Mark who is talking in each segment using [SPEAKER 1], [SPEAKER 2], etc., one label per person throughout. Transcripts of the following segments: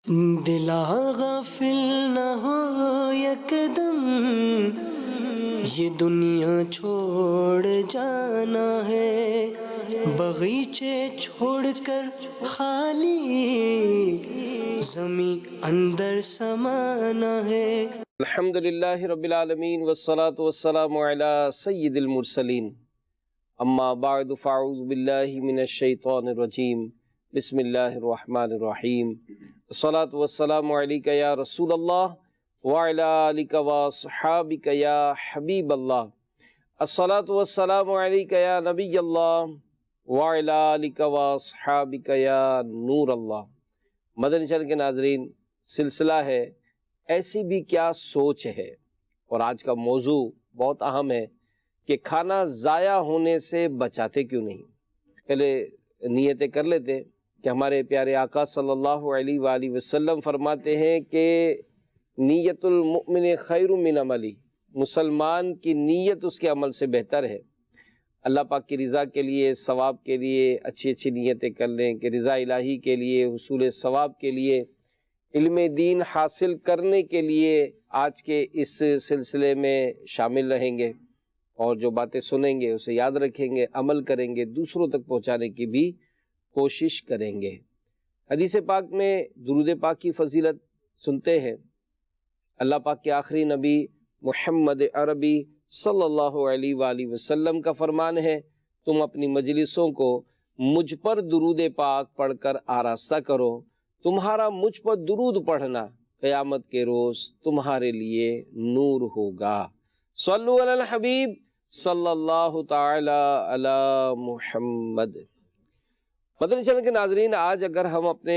[SPEAKER 1] دلا غافل نہ ہو یکدم، یہ دنیا چھوڑ جانا ہے، باغیچے چھوڑ کر خالی زمین اندر سمانا ہے۔
[SPEAKER 2] الحمدللہ رب العالمین والصلاة والسلام علی سید المرسلین، اما بعد فاعوذ باللہ من الشیطان الرجیم، بسم اللہ الرحمن الرحیم، الصلاة والسلام علیک یا رسول اللہ وعلی آلک واصحابک یا حبیب اللہ، الصلاة والسلام علیک یا نبی اللہ وعلی آلک واصحابک یا نور اللہ۔ مدنی چینل کے ناظرین، سلسلہ ہے ایسی بھی کیا سوچ ہے، اور آج کا موضوع بہت اہم ہے کہ کھانا ضائع ہونے سے بچاتے کیوں نہیں۔ پہلے نیتیں کر لیتے کہ ہمارے پیارے آقا صلی اللہ علیہ وآلہ وسلم فرماتے ہیں کہ نیت المؤمن خیر من عملی، مسلمان کی نیت اس کے عمل سے بہتر ہے۔ اللہ پاک کی رضا کے لیے، ثواب کے لیے اچھی اچھی نیتیں کر لیں کہ رضا الہی کے لیے، حصول ثواب کے لیے، علم دین حاصل کرنے کے لیے آج کے اس سلسلے میں شامل رہیں گے، اور جو باتیں سنیں گے اسے یاد رکھیں گے، عمل کریں گے، دوسروں تک پہنچانے کی بھی کوشش کریں گے۔ حدیث پاک میں درود پاک کی فضیلت سنتے ہیں۔ اللہ پاک کے آخری نبی محمد عربی صلی اللہ علیہ وآلہ وسلم کا فرمان ہے، تم اپنی مجلسوں کو مجھ پر درود پاک پڑھ کر آراستہ کرو، تمہارا مجھ پر درود پڑھنا قیامت کے روز تمہارے لیے نور ہوگا۔ صلو علی الحبیب صلی اللہ تعالی علی محمد۔ مدنی چینل کے ناظرین، آج اگر ہم اپنے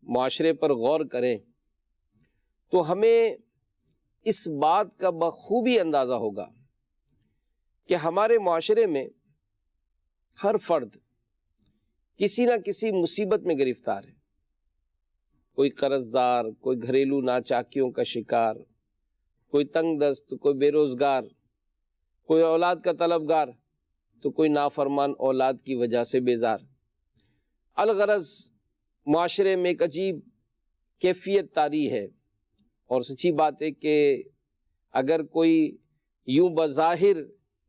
[SPEAKER 2] معاشرے پر غور کریں تو ہمیں اس بات کا بخوبی اندازہ ہوگا کہ ہمارے معاشرے میں ہر فرد کسی نہ کسی مصیبت میں گرفتار ہے۔ کوئی قرض دار، کوئی گھریلو ناچاکیوں کا شکار، کوئی تنگ دست، کوئی بے روزگار، کوئی اولاد کا طلبگار، تو کوئی نافرمان اولاد کی وجہ سے بیزار۔ الغرض معاشرے میں ایک عجیب کیفیت طاری ہے، اور سچی بات ہے کہ اگر کوئی یوں بظاہر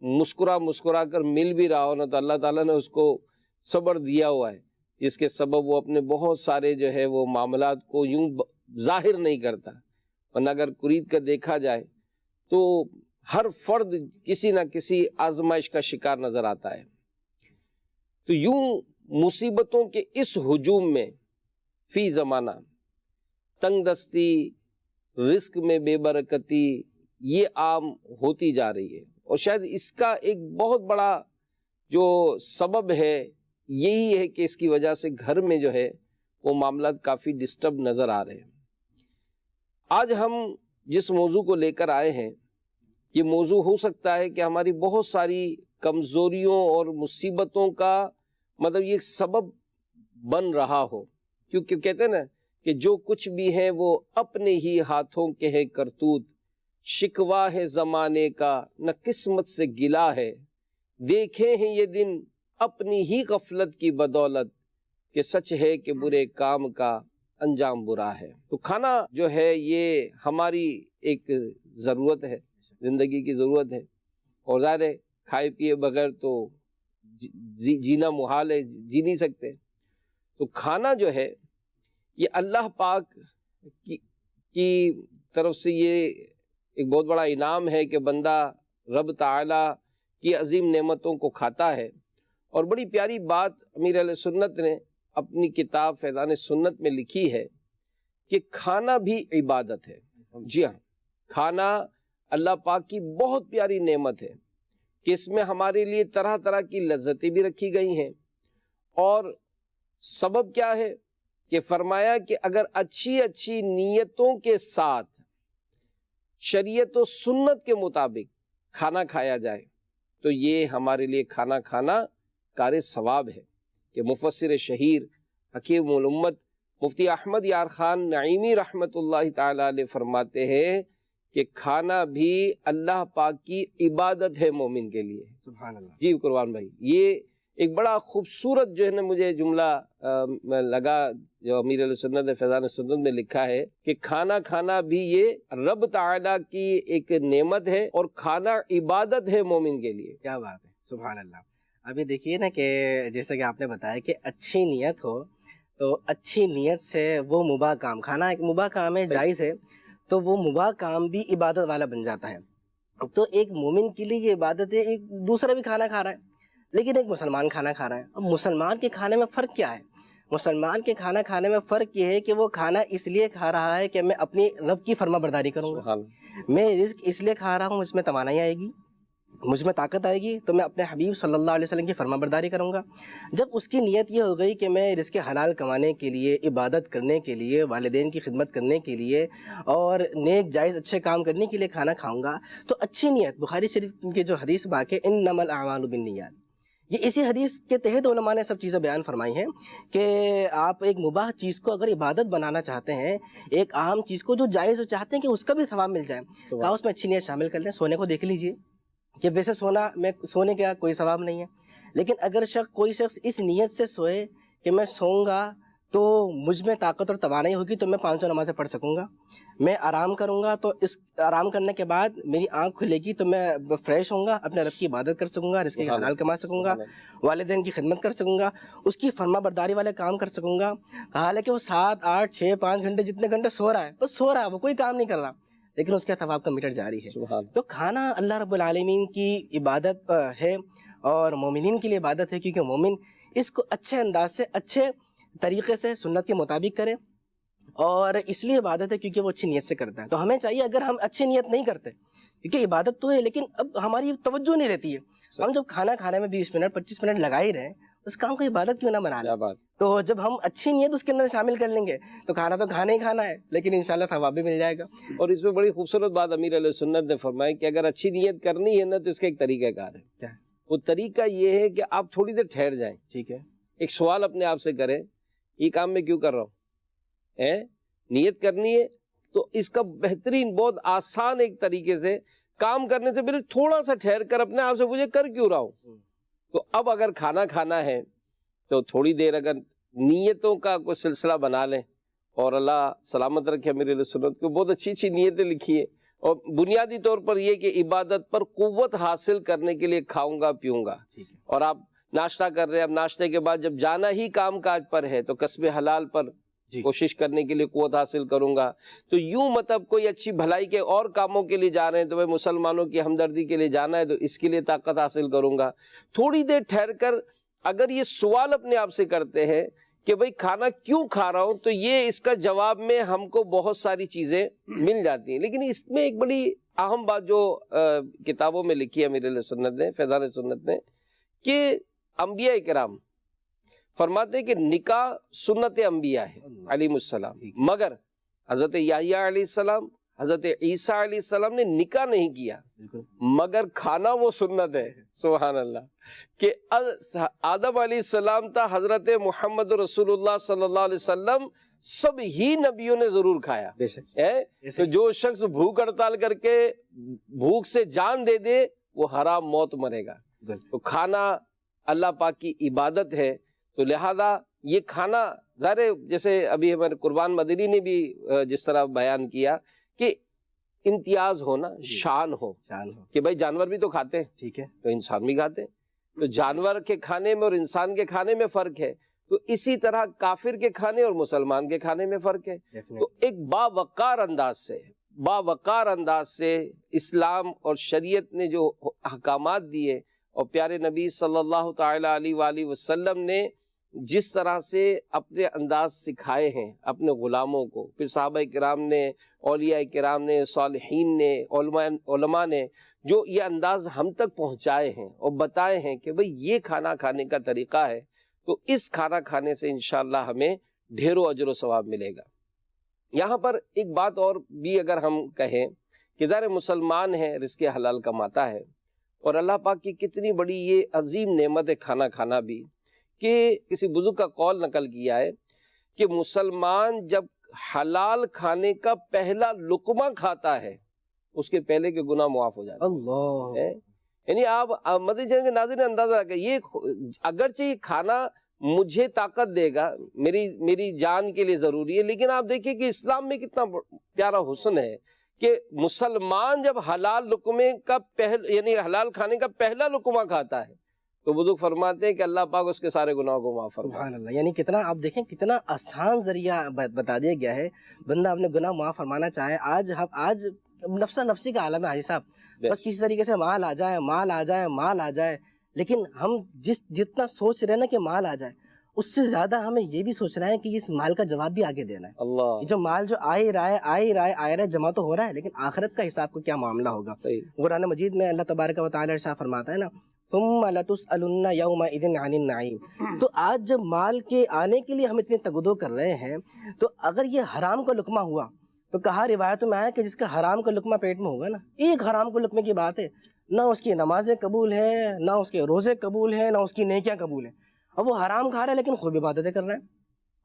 [SPEAKER 2] مسکرا کر مل بھی رہا ہو نا، تو اللہ تعالیٰ نے اس کو صبر دیا ہوا ہے، جس کے سبب وہ اپنے بہت سارے جو ہے وہ معاملات کو یوں ظاہر نہیں کرتا، ورنہ اگر قریب کر دیکھا جائے تو ہر فرد کسی نہ کسی آزمائش کا شکار نظر آتا ہے۔ تو یوں مصیبتوں کے اس ہجوم میں فی زمانہ تنگ دستی، رزق میں بے برکتی یہ عام ہوتی جا رہی ہے، اور شاید اس کا ایک بہت بڑا جو سبب ہے یہی ہے کہ اس کی وجہ سے گھر میں جو ہے وہ معاملات کافی ڈسٹرب نظر آ رہے ہیں۔ آج ہم جس موضوع کو لے کر آئے ہیں، یہ موضوع ہو سکتا ہے کہ ہماری بہت ساری کمزوریوں اور مصیبتوں کا مطلب یہ سبب بن رہا ہو، کیونکہ کہتے ہیں نا کہ جو کچھ بھی ہے وہ اپنے ہی ہاتھوں کے ہے کرتوت، شکوا ہے زمانے کا نہ قسمت سے گلا ہے، دیکھے ہیں یہ دن اپنی ہی غفلت کی بدولت، کہ سچ ہے کہ برے کام کا انجام برا ہے۔ تو کھانا جو ہے یہ ہماری ایک ضرورت ہے، زندگی کی ضرورت ہے، اور ظاہر ہے کھائے پیے بغیر تو جینا محال ہے، جی نہیں سکتے۔ تو کھانا جو ہے یہ اللہ پاک کی طرف سے یہ ایک بہت بڑا انعام ہے کہ بندہ رب تعالی کی عظیم نعمتوں کو کھاتا ہے۔ اور بڑی پیاری بات امیر اہل سنت نے اپنی کتاب فیضان سنت میں لکھی ہے کہ کھانا بھی عبادت ہے۔ جی ہاں، کھانا اللہ پاک کی بہت پیاری نعمت ہے کہ اس میں ہمارے لیے طرح طرح کی لذتیں بھی رکھی گئی ہیں، اور سبب کیا ہے کہ فرمایا کہ اگر اچھی نیتوں کے ساتھ شریعت و سنت کے مطابق کھانا کھایا جائے تو یہ ہمارے لیے کھانا کھانا کار ثواب ہے۔ کہ مفسر شہیر حکیم الامت مفتی احمد یار خان نعیمی رحمۃ اللہ تعالی علیہ فرماتے ہیں کہ کھانا بھی اللہ پاک کی عبادت ہے مومن کے لیے۔ سبحان اللہ۔ جی قربان بھائی، یہ ایک بڑا خوبصورت جو ہے نا مجھے جملہ لگا جو امیر علیہ سنت نے فیضان سنت میں لکھا ہے کہ کھانا کھانا بھی یہ رب تعالیٰ کی ایک نعمت ہے اور کھانا عبادت ہے مومن کے لیے.
[SPEAKER 3] کیا بات ہے، سبحان اللہ. ابھی دیکھیے نا کہ جیسے کہ آپ نے بتایا کہ اچھی نیت ہو تو اچھی نیت سے وہ مباح کام، کھانا ایک مباح کام ہے، جائز ہے، تو وہ مباح کام بھی عبادت والا بن جاتا ہے. تو ایک مومن کے لیے یہ عبادت ہے. ایک دوسرا بھی کھانا کھا رہا ہے لیکن ایک مسلمان کھانا کھا رہا ہے. اب مسلمان کے کھانے میں فرق کیا ہے؟ مسلمان کے کھانا کھانے میں فرق یہ ہے کہ وہ کھانا اس لیے کھا رہا ہے کہ میں اپنی رب کی فرما برداری کروں گا. میں رزق اس لیے کھا رہا ہوں، اس میں توانائی آئے گی، مجھ میں طاقت آئے گی، تو میں اپنے حبیب صلی اللہ علیہ وسلم کی فرما برداری کروں گا. جب اس کی نیت یہ ہو گئی کہ میں رزق حلال کمانے کے لیے، عبادت کرنے کے لیے، والدین کی خدمت کرنے کے لیے اور نیک جائز اچھے کام کرنے کے لیے کھانا کھاؤں گا، تو اچھی نیت، بخاری شریف کی جو حدیث باقی ہے انما الاعمال بالنیات، یہ اسی حدیث کے تحت علماء نے سب چیزیں بیان فرمائی ہیں کہ آپ ایک مباح چیز کو اگر عبادت بنانا چاہتے ہیں، ایک عام چیز کو جو جائز ہو، چاہتے ہیں کہ اس کا بھی ثواب مل جائے، کہا اس میں اچھی نیت شامل کر لیں. سونے کو دیکھ لیجئے کہ ویسے سونے کا کوئی ثواب نہیں ہے، لیکن اگر کوئی شخص اس نیت سے سوئے کہ میں سوؤں گا تو مجھ میں طاقت اور توانائی ہوگی تو میں 5 نمازیں پڑھ سکوں گا، میں آرام کروں گا تو اس آرام کرنے کے بعد میری آنکھ کھلے گی تو میں فریش ہوں گا، اپنے رب کی عبادت کر سکوں گا، رزق حلال کما سکوں گا، والدین کی خدمت کر سکوں گا، اس کی فرما برداری والے کام کر سکوں گا. حالانکہ وہ 7 8 6 5 گھنٹے جتنے گھنٹے سو رہا ہے، بس سو رہا ہے، وہ کوئی کام نہیں کر رہا، لیکن اس کا ثواب کا میٹر جاری ہے. تو کھانا اللہ رب العالمین کی عبادت ہے اور مومنین کے لیے عبادت ہے، کیونکہ مومن اس کو اچھے انداز سے، اچھے طریقے سے سنت کے مطابق کرے، اور اس لیے عبادت ہے کیونکہ وہ اچھی نیت سے کرتا ہے. تو ہمیں چاہیے اگر ہم اچھی نیت نہیں کرتے، کیونکہ عبادت تو ہے لیکن اب ہماری توجہ نہیں رہتی ہے، ہم جب کھانا کھانے میں 20 منٹ 25 منٹ لگا ہی رہے، اس کام کو عبادت کیوں نہ بنا لیں؟ تو جب ہم اچھی نیت اس کے اندر شامل کر لیں گے تو کھانا تو کھانا ہی کھانا ہے، لیکن انشاءاللہ ثواب بھی مل جائے گا.
[SPEAKER 2] اور اس میں بڑی خوبصورت بات امیر علیہ سنت نے فرمائی کہ اگر اچھی نیت کرنی ہے نا تو اس کا ایک طریقہ کار ہے.
[SPEAKER 3] کیا؟
[SPEAKER 2] وہ طریقہ یہ ہے کہ آپ تھوڑی دیر ٹھہر جائیں.
[SPEAKER 3] ٹھیک ہے.
[SPEAKER 2] ایک سوال اپنے آپ سے کریں، یہ کام میں کیوں کر رہا ہوں؟ نیت کرنی ہے تو اس کا بہترین، بہت آسان ایک طریقے سے کام کرنے سے پہلے تھوڑا سا ٹھہر کر اپنے آپ سے پوچھے کر کیوں رہا ہوں. تو اب اگر کھانا کھانا ہے تو تھوڑی دیر اگر نیتوں کا کوئی سلسلہ بنا لیں، اور اللہ سلامت رکھے میرے لیے سنت کو بہت اچھی اچھی نیتیں لکھی ہیں، اور بنیادی طور پر یہ کہ عبادت پر قوت حاصل کرنے کے لیے کھاؤں گا پیوں گا. اور آپ ناشتہ کر رہے ہیں، اب ناشتے کے بعد جب جانا ہی کام کاج پر ہے تو کسب حلال پر کوشش کرنے کے لیے قوت حاصل کروں گا. تو یوں مطلب کوئی اچھی بھلائی کے اور کاموں کے لیے جا رہے ہیں تو میں مسلمانوں کی ہمدردی کے لیے جانا ہے تو اس کے لیے طاقت حاصل کروں گا. تھوڑی دیر ٹھہر کر اگر یہ سوال اپنے آپ سے کرتے ہیں کہ بھئی کھانا کیوں کھا رہا ہوں، تو یہ اس کا جواب میں ہم کو بہت ساری چیزیں مل جاتی ہیں. لیکن اس میں ایک بڑی اہم بات جو کتابوں میں لکھی ہے امیر علیہ سنت نے، فیضان سنت نے، کہ انبیاء کرام فرماتے ہیں کہ نکاح سنت انبیاء ہے علیہ السلام، مگر حضرت یحییٰ علیہ السلام، حضرت عیسیٰ علیہ السلام نے نکاح نہیں کیا، مگر کھانا وہ سنت ہے. سبحان اللہ. کہ آدم علیہ السلام تا حضرت محمد رسول اللہ صلی اللہ علیہ وسلم سب ہی نبیوں نے ضرور کھایا. تو جو شخص بھوک ہڑتال کر کے بھوک سے جان دے دے وہ حرام موت مرے گا. تو کھانا اللہ پاک کی عبادت ہے، تو لہذا یہ کھانا ظاہر جیسے ابھی ہمارے قربان مدنی نے بھی جس طرح بیان کیا کہ امتیاز ہو نا، شان ہو کہ بھائی جانور بھی تو کھاتے ہیں، ٹھیک ہے، تو انسان بھی کھاتے ہیں. تو جانور کے کھانے میں اور انسان کے کھانے میں فرق ہے، تو اسی طرح کافر کے کھانے اور مسلمان کے کھانے میں فرق ہے. تو ایک باوقار انداز سے اسلام اور شریعت نے جو احکامات دیے اور پیارے نبی صلی اللہ تعالی علیہ وآلہ وسلم نے جس طرح سے اپنے انداز سکھائے ہیں اپنے غلاموں کو، پھر صحابہ کرام نے، اولیاء کرام نے، صالحین نے، علماء نے جو یہ انداز ہم تک پہنچائے ہیں اور بتائے ہیں کہ بھئی یہ کھانا کھانے کا طریقہ ہے، تو اس کھانا کھانے سے انشاءاللہ ہمیں ڈھیروں اجر و ثواب ملے گا. یہاں پر ایک بات اور بھی اگر ہم کہیں کہ ظاہر مسلمان ہے، رزق حلال کماتا ہے، اور اللہ پاک کی کتنی بڑی یہ عظیم نعمت ہے کھانا کھانا بھی، کہ کسی بزرگ کا قول نقل کیا ہے کہ مسلمان جب حلال کھانے کا پہلا لقمہ کھاتا ہے اس کے پہلے کے گناہ معاف ہو جاتے ہیں. یعنی آپ مدنی چینل کے ناظرین اندازہ رکھیں، یہ اگرچہ یہ کھانا مجھے طاقت دے گا، میری جان کے لیے ضروری ہے، لیکن آپ دیکھیں کہ اسلام میں کتنا پیارا حسن ہے کہ مسلمان جب حلال لقمے کا یعنی حلال کھانے کا پہلا لقمہ کھاتا ہے تو بزرگ فرماتے ہیں کہ اللہ پاک اس کے سارے گناہوں کو معاف فرمائے۔
[SPEAKER 3] سبحان اللہ، یعنی کتنا آپ دیکھیں کتنا آسان ذریعہ بتا دیا گیا ہے، بندہ اپنے گناہ معاف فرمانا چاہے۔ آج نفسا نفسی کا عالم ہے حاجی صاحب، بس کسی طریقے سے مال آ جائے مال آ جائے مال آ جائے، لیکن ہم جتنا سوچ رہے ہیں نا کہ مال آ جائے، اس سے زیادہ ہمیں یہ بھی سوچنا ہے کہ اس مال کا جواب بھی آگے دینا ہے۔
[SPEAKER 2] اللہ،
[SPEAKER 3] یہ جو مال جو آ ہی رہا ہے جمع تو ہو رہا ہے، لیکن آخرت کا حساب کو کیا معاملہ ہوگا۔ قرآن مجید میں اللہ تبارک و تعالی ارشاد فرماتا ہے نا، ثم لتسألن یومئذ عن النعیم۔ تو آج جب مال کے آنے کے لیے ہم اتنے تگدو کر رہے ہیں، تو اگر یہ حرام کا لقمہ ہوا تو کہا روایتوں میں آیا کہ جس کا حرام کا لقمہ پیٹ میں ہوگا نا، ایک حرام کے لقمے کی بات ہے، نہ اس کی نمازیں قبول ہیں، نہ اس کے روزے قبول ہیں، نہ اس کی نیکیاں قبول ہیں۔ اب وہ حرام کھا رہا ہے لیکن خوب عبادتیں کر رہا ہے،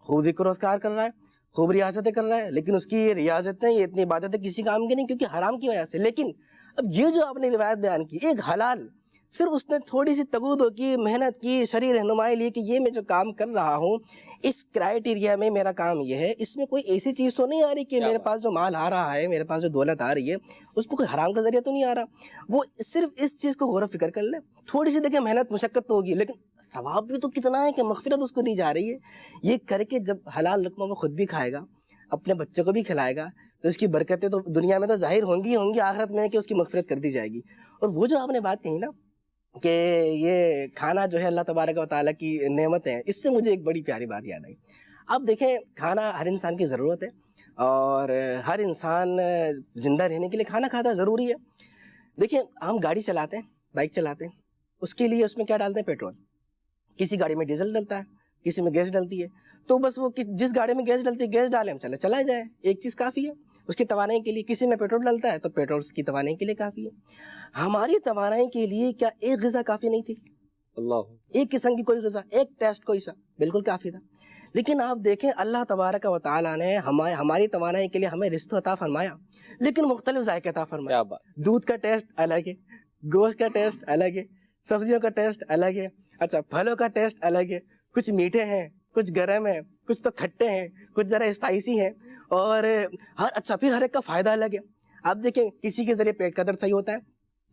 [SPEAKER 3] خوب ذکر و اذکار کر رہا ہے، خوب ریاضتیں کر رہا ہے، لیکن اس کی یہ ریاضتیں یہ اتنی عبادتیں کسی کام کی نہیں، کیونکہ حرام کی وجہ سے۔ لیکن اب یہ جو آپ نے روایت بیان کی، ایک حلال، صرف اس نے تھوڑی سی تگودو کی، محنت کی، شرعی رہنمائی لی کہ یہ میں جو کام کر رہا ہوں اس کرائیٹیریا میں میرا کام یہ ہے، اس میں کوئی ایسی چیز تو نہیں آ رہی کہ میرے پاس جو مال آ رہا ہے، میرے پاس جو دولت آ رہی ہے، اس پہ کوئی حرام کا ذریعہ تو نہیں آ رہا۔ وہ صرف اس چیز کو غور و فکر کر لے، تھوڑی سی دیکھیں محنت مشقت تو ہوگی، لیکن ثواب بھی تو کتنا ہے کہ مغفرت اس کو دی جا رہی ہے۔ یہ کر کے جب حلال لقمہ وہ خود بھی کھائے گا، اپنے بچوں کو بھی کھلائے گا، تو اس کی برکتیں تو دنیا میں تو ظاہر ہوں گی، آخرت میں کہ اس کی مغفرت کر دی جائے گی۔ اور وہ جو آپ نے بات کہی نا کہ یہ کھانا جو ہے اللہ تبارک و تعالیٰ کی نعمت ہے، اس سے مجھے ایک بڑی پیاری بات یاد آئی۔ اب دیکھیں کھانا ہر انسان کی ضرورت ہے، اور ہر انسان زندہ رہنے کے لیے کھانا کھاتا ضروری ہے۔ دیکھیں ہم گاڑی چلاتے ہیں، بائک چلاتے ہیں، اس کے لیے اس میں کیا ڈالتے ہیں؟ پیٹرول۔ کسی گاڑی میں ڈیزل ڈلتا ہے، کسی میں گیس ڈلتی ہے، تو بس وہ جس گاڑی میں گیس ڈلتی ہے گیس ڈالیں ہم چلا جائے، ایک چیز کافی ہے اس کی توانائی کے لیے۔ کسی میں پیٹرول ڈلتا ہے تو پیٹرول اس کی توانائی کے لیے کافی ہے۔ ہماری توانائی کے لیے کیا ایک غذا کافی نہیں تھی؟
[SPEAKER 2] اللہ،
[SPEAKER 3] ایک قسم کی کوئی غذا، ایک ٹیسٹ کوئی سا بالکل کافی تھا۔ لیکن آپ دیکھیں اللہ تبارک و تعالیٰ نے ہماری توانائی کے لیے ہمیں رزق عطا فرمایا، لیکن مختلف ذائقے عطا فرمایا۔ دودھ کا ٹیسٹ الگ ہے، گوشت کا ٹیسٹ الگ ہے، سبزیوں کا ٹیسٹ الگ ہے، اچھا پھلوں کا ٹیسٹ الگ ہے، کچھ میٹھے ہیں، کچھ گرم ہیں، کچھ تو کھٹے ہیں، کچھ ذرا اسپائسی ہیں، اور پھر ہر ایک کا فائدہ الگ ہے۔ آپ دیکھیں کسی کے ذریعے پیٹ کا درد صحیح ہوتا ہے،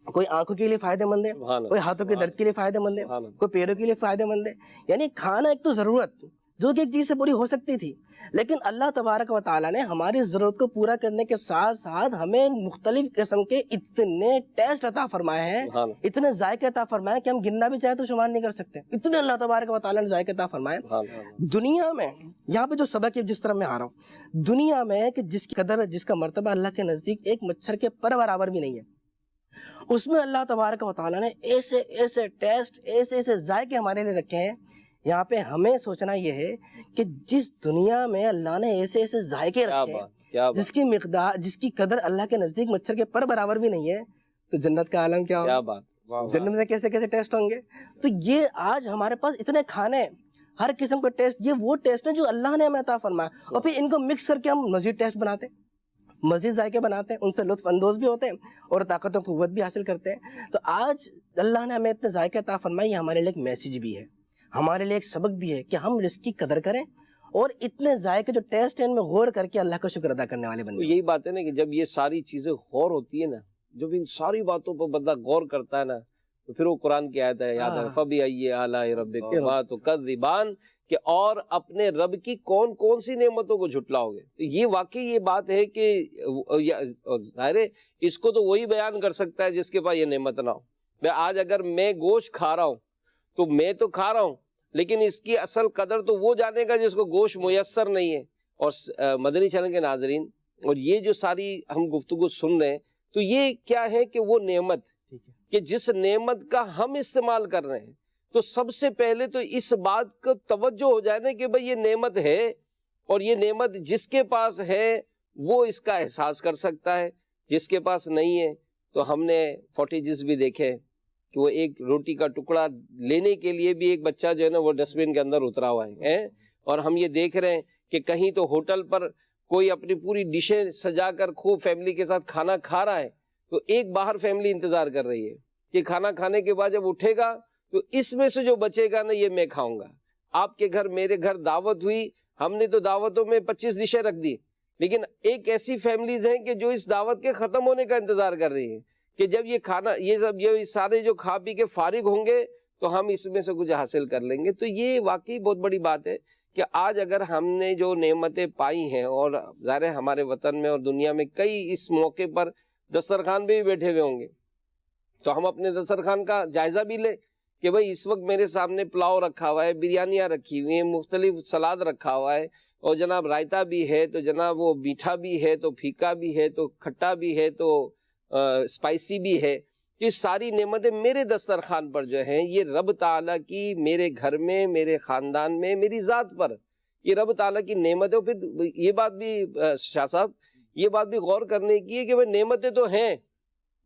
[SPEAKER 3] کوئی آنکھوں کے لیے فائدہ مند ہے، کوئی ہاتھوں کے درد کے لیے فائدہ مند ہے، کوئی پیروں کے لیے فائدہ مند ہے۔ یعنی کھانا ایک تو ضرورت جو کہ ایک چیز سے پوری ہو سکتی تھی، لیکن اللہ تبارک و تعالیٰ نے ہماری ضرورت کو پورا کرنے کے ساتھ ساتھ ہمیں مختلف قسم کے اتنے ٹیسٹ عطا فرمائے ہیں، اتنے ذائقے عطا فرمائے کہ ہم گننا بھی چاہیں تو شمار نہیں کر سکتے، اتنے اللہ تبارک و تعالیٰ نے ذائقے عطا فرمائے۔ دنیا میں یہاں پہ جو سبق ہے جس طرح میں آ رہا ہوں، دنیا میں کہ جس کی قدر جس کا مرتبہ اللہ کے نزدیک ایک مچھر کے پر برابر بھی نہیں ہے، اس میں اللہ تبارک و تعالیٰ نے ایسے ایسے ٹیسٹ، ایسے ایسے ذائقے ہمارے لیے رکھے ہیں۔ یہاں پہ ہمیں سوچنا یہ ہے کہ جس دنیا میں اللہ نے ایسے ایسے ذائقے رکھے ہیں جس کی مقدار، جس کی قدر اللہ کے نزدیک مچھر کے پر برابر بھی نہیں ہے، تو جنت کا عالم کیا ہوگا؟ جنت میں کیسے کیسے ٹیسٹ ہوں گے؟ تو یہ آج ہمارے پاس اتنے کھانے، ہر قسم کا ٹیسٹ، یہ وہ ٹیسٹ ہیں جو اللہ نے ہمیں عطا فرمایا، اور پھر ان کو مکس کر کے ہم مزید ٹیسٹ بناتے ہیں، مزید ذائقے بناتے ہیں، ان سے لطف اندوز بھی ہوتے ہیں اور طاقت و قوت بھی حاصل کرتے ہیں۔ تو آج اللہ نے ہمیں اتنے ذائقے عطا فرمائے، یہ ہمارے لیے ایک میسیج بھی ہے، ہمارے لیے ایک سبق بھی ہے کہ ہم رزق کی قدر کریں، اور اتنے ذائقے جو ٹیسٹ ہیں ان میں غور کر کے اللہ کا شکر ادا کرنے والے بنیں۔
[SPEAKER 2] یہی بات ہے نا کہ جب یہ ساری چیزیں غور ہوتی ہے نا، جب ان ساری باتوں پر بندہ غور کرتا ہے نا، تو پھر وہ قرآن کی آیت ہے یاد ہے، فَبِأَيِّ آلَاءِ رَبِّكُمَا تُكَذِّبَانِ، کہ اور اپنے رب کی کون کون سی نعمتوں کو جھٹلاؤ گے۔ تو یہ واقعی یہ بات ہے کہ ظاہر ہے اس کو تو وہی بیان کر سکتا ہے جس کے پاس یہ نعمت نہ ہو۔ آج اگر میں گوشت کھا رہا ہوں تو میں تو کھا رہا ہوں، لیکن اس کی اصل قدر تو وہ جانے گا جس کو گوشت میسر نہیں ہے۔ اور مدنی چینل کے ناظرین، اور یہ جو ساری ہم گفتگو سن رہے ہیں، تو یہ کیا ہے کہ وہ نعمت کہ جس نعمت کا ہم استعمال کر رہے ہیں، تو سب سے پہلے تو اس بات کو توجہ ہو جائے نا کہ بھئی یہ نعمت ہے، اور یہ نعمت جس کے پاس ہے وہ اس کا احساس کر سکتا ہے، جس کے پاس نہیں ہے۔ تو ہم نے فوٹیجز بھی دیکھے کہ وہ ایک روٹی کا ٹکڑا لینے کے لیے بھی ایک بچہ جو ہے نا وہ ڈسٹ بن کے اندر اترا ہوا ہے، اور ہم یہ دیکھ رہے ہیں کہ کہیں تو ہوٹل پر کوئی اپنی پوری ڈشیں سجا کر خوب فیملی کے ساتھ کھانا کھا رہا ہے، تو ایک باہر فیملی انتظار کر رہی ہے کہ کھانا کھانے کے بعد جب اٹھے گا تو اس میں سے جو بچے گا نا یہ میں کھاؤں گا. آپ کے گھر میرے گھر دعوت ہوئی, ہم نے تو دعوتوں میں 25 ڈشیں رکھ دی, لیکن ایک ایسی فیملیز ہیں کہ جو اس دعوت کے ختم ہونے کا انتظار کر رہی ہیں کہ جب یہ کھانا یہ سارے جو کھا پی کے فارغ ہوں گے تو ہم اس میں سے کچھ حاصل کر لیں گے. تو یہ واقعی بہت بڑی بات ہے کہ آج اگر ہم نے جو نعمتیں پائی ہیں, اور ظاہر ہے ہمارے وطن میں اور دنیا میں کئی اس موقع پر دسترخوان پہ بھی بیٹھے ہوئے ہوں گے, تو ہم اپنے دسترخوان کا جائزہ بھی لیں کہ بھئی اس وقت میرے سامنے پلاؤ رکھا ہوا ہے, بریانیاں رکھی ہوئی ہیں, مختلف سلاد رکھا ہوا ہے, اور جناب رائتا بھی ہے, تو جناب وہ میٹھا بھی ہے, تو پھیکا بھی ہے, تو کھٹا بھی ہے, تو اسپائسی بھی ہے. یہ ساری نعمتیں میرے دسترخوان پر جو ہیں یہ رب تعالیٰ کی میرے گھر میں, میرے خاندان میں, میری ذات پر یہ رب تعالیٰ کی نعمتیں. پھر یہ بات بھی شاہ صاحب, یہ بات بھی غور کرنے کی ہے کہ بھئی نعمتیں تو ہیں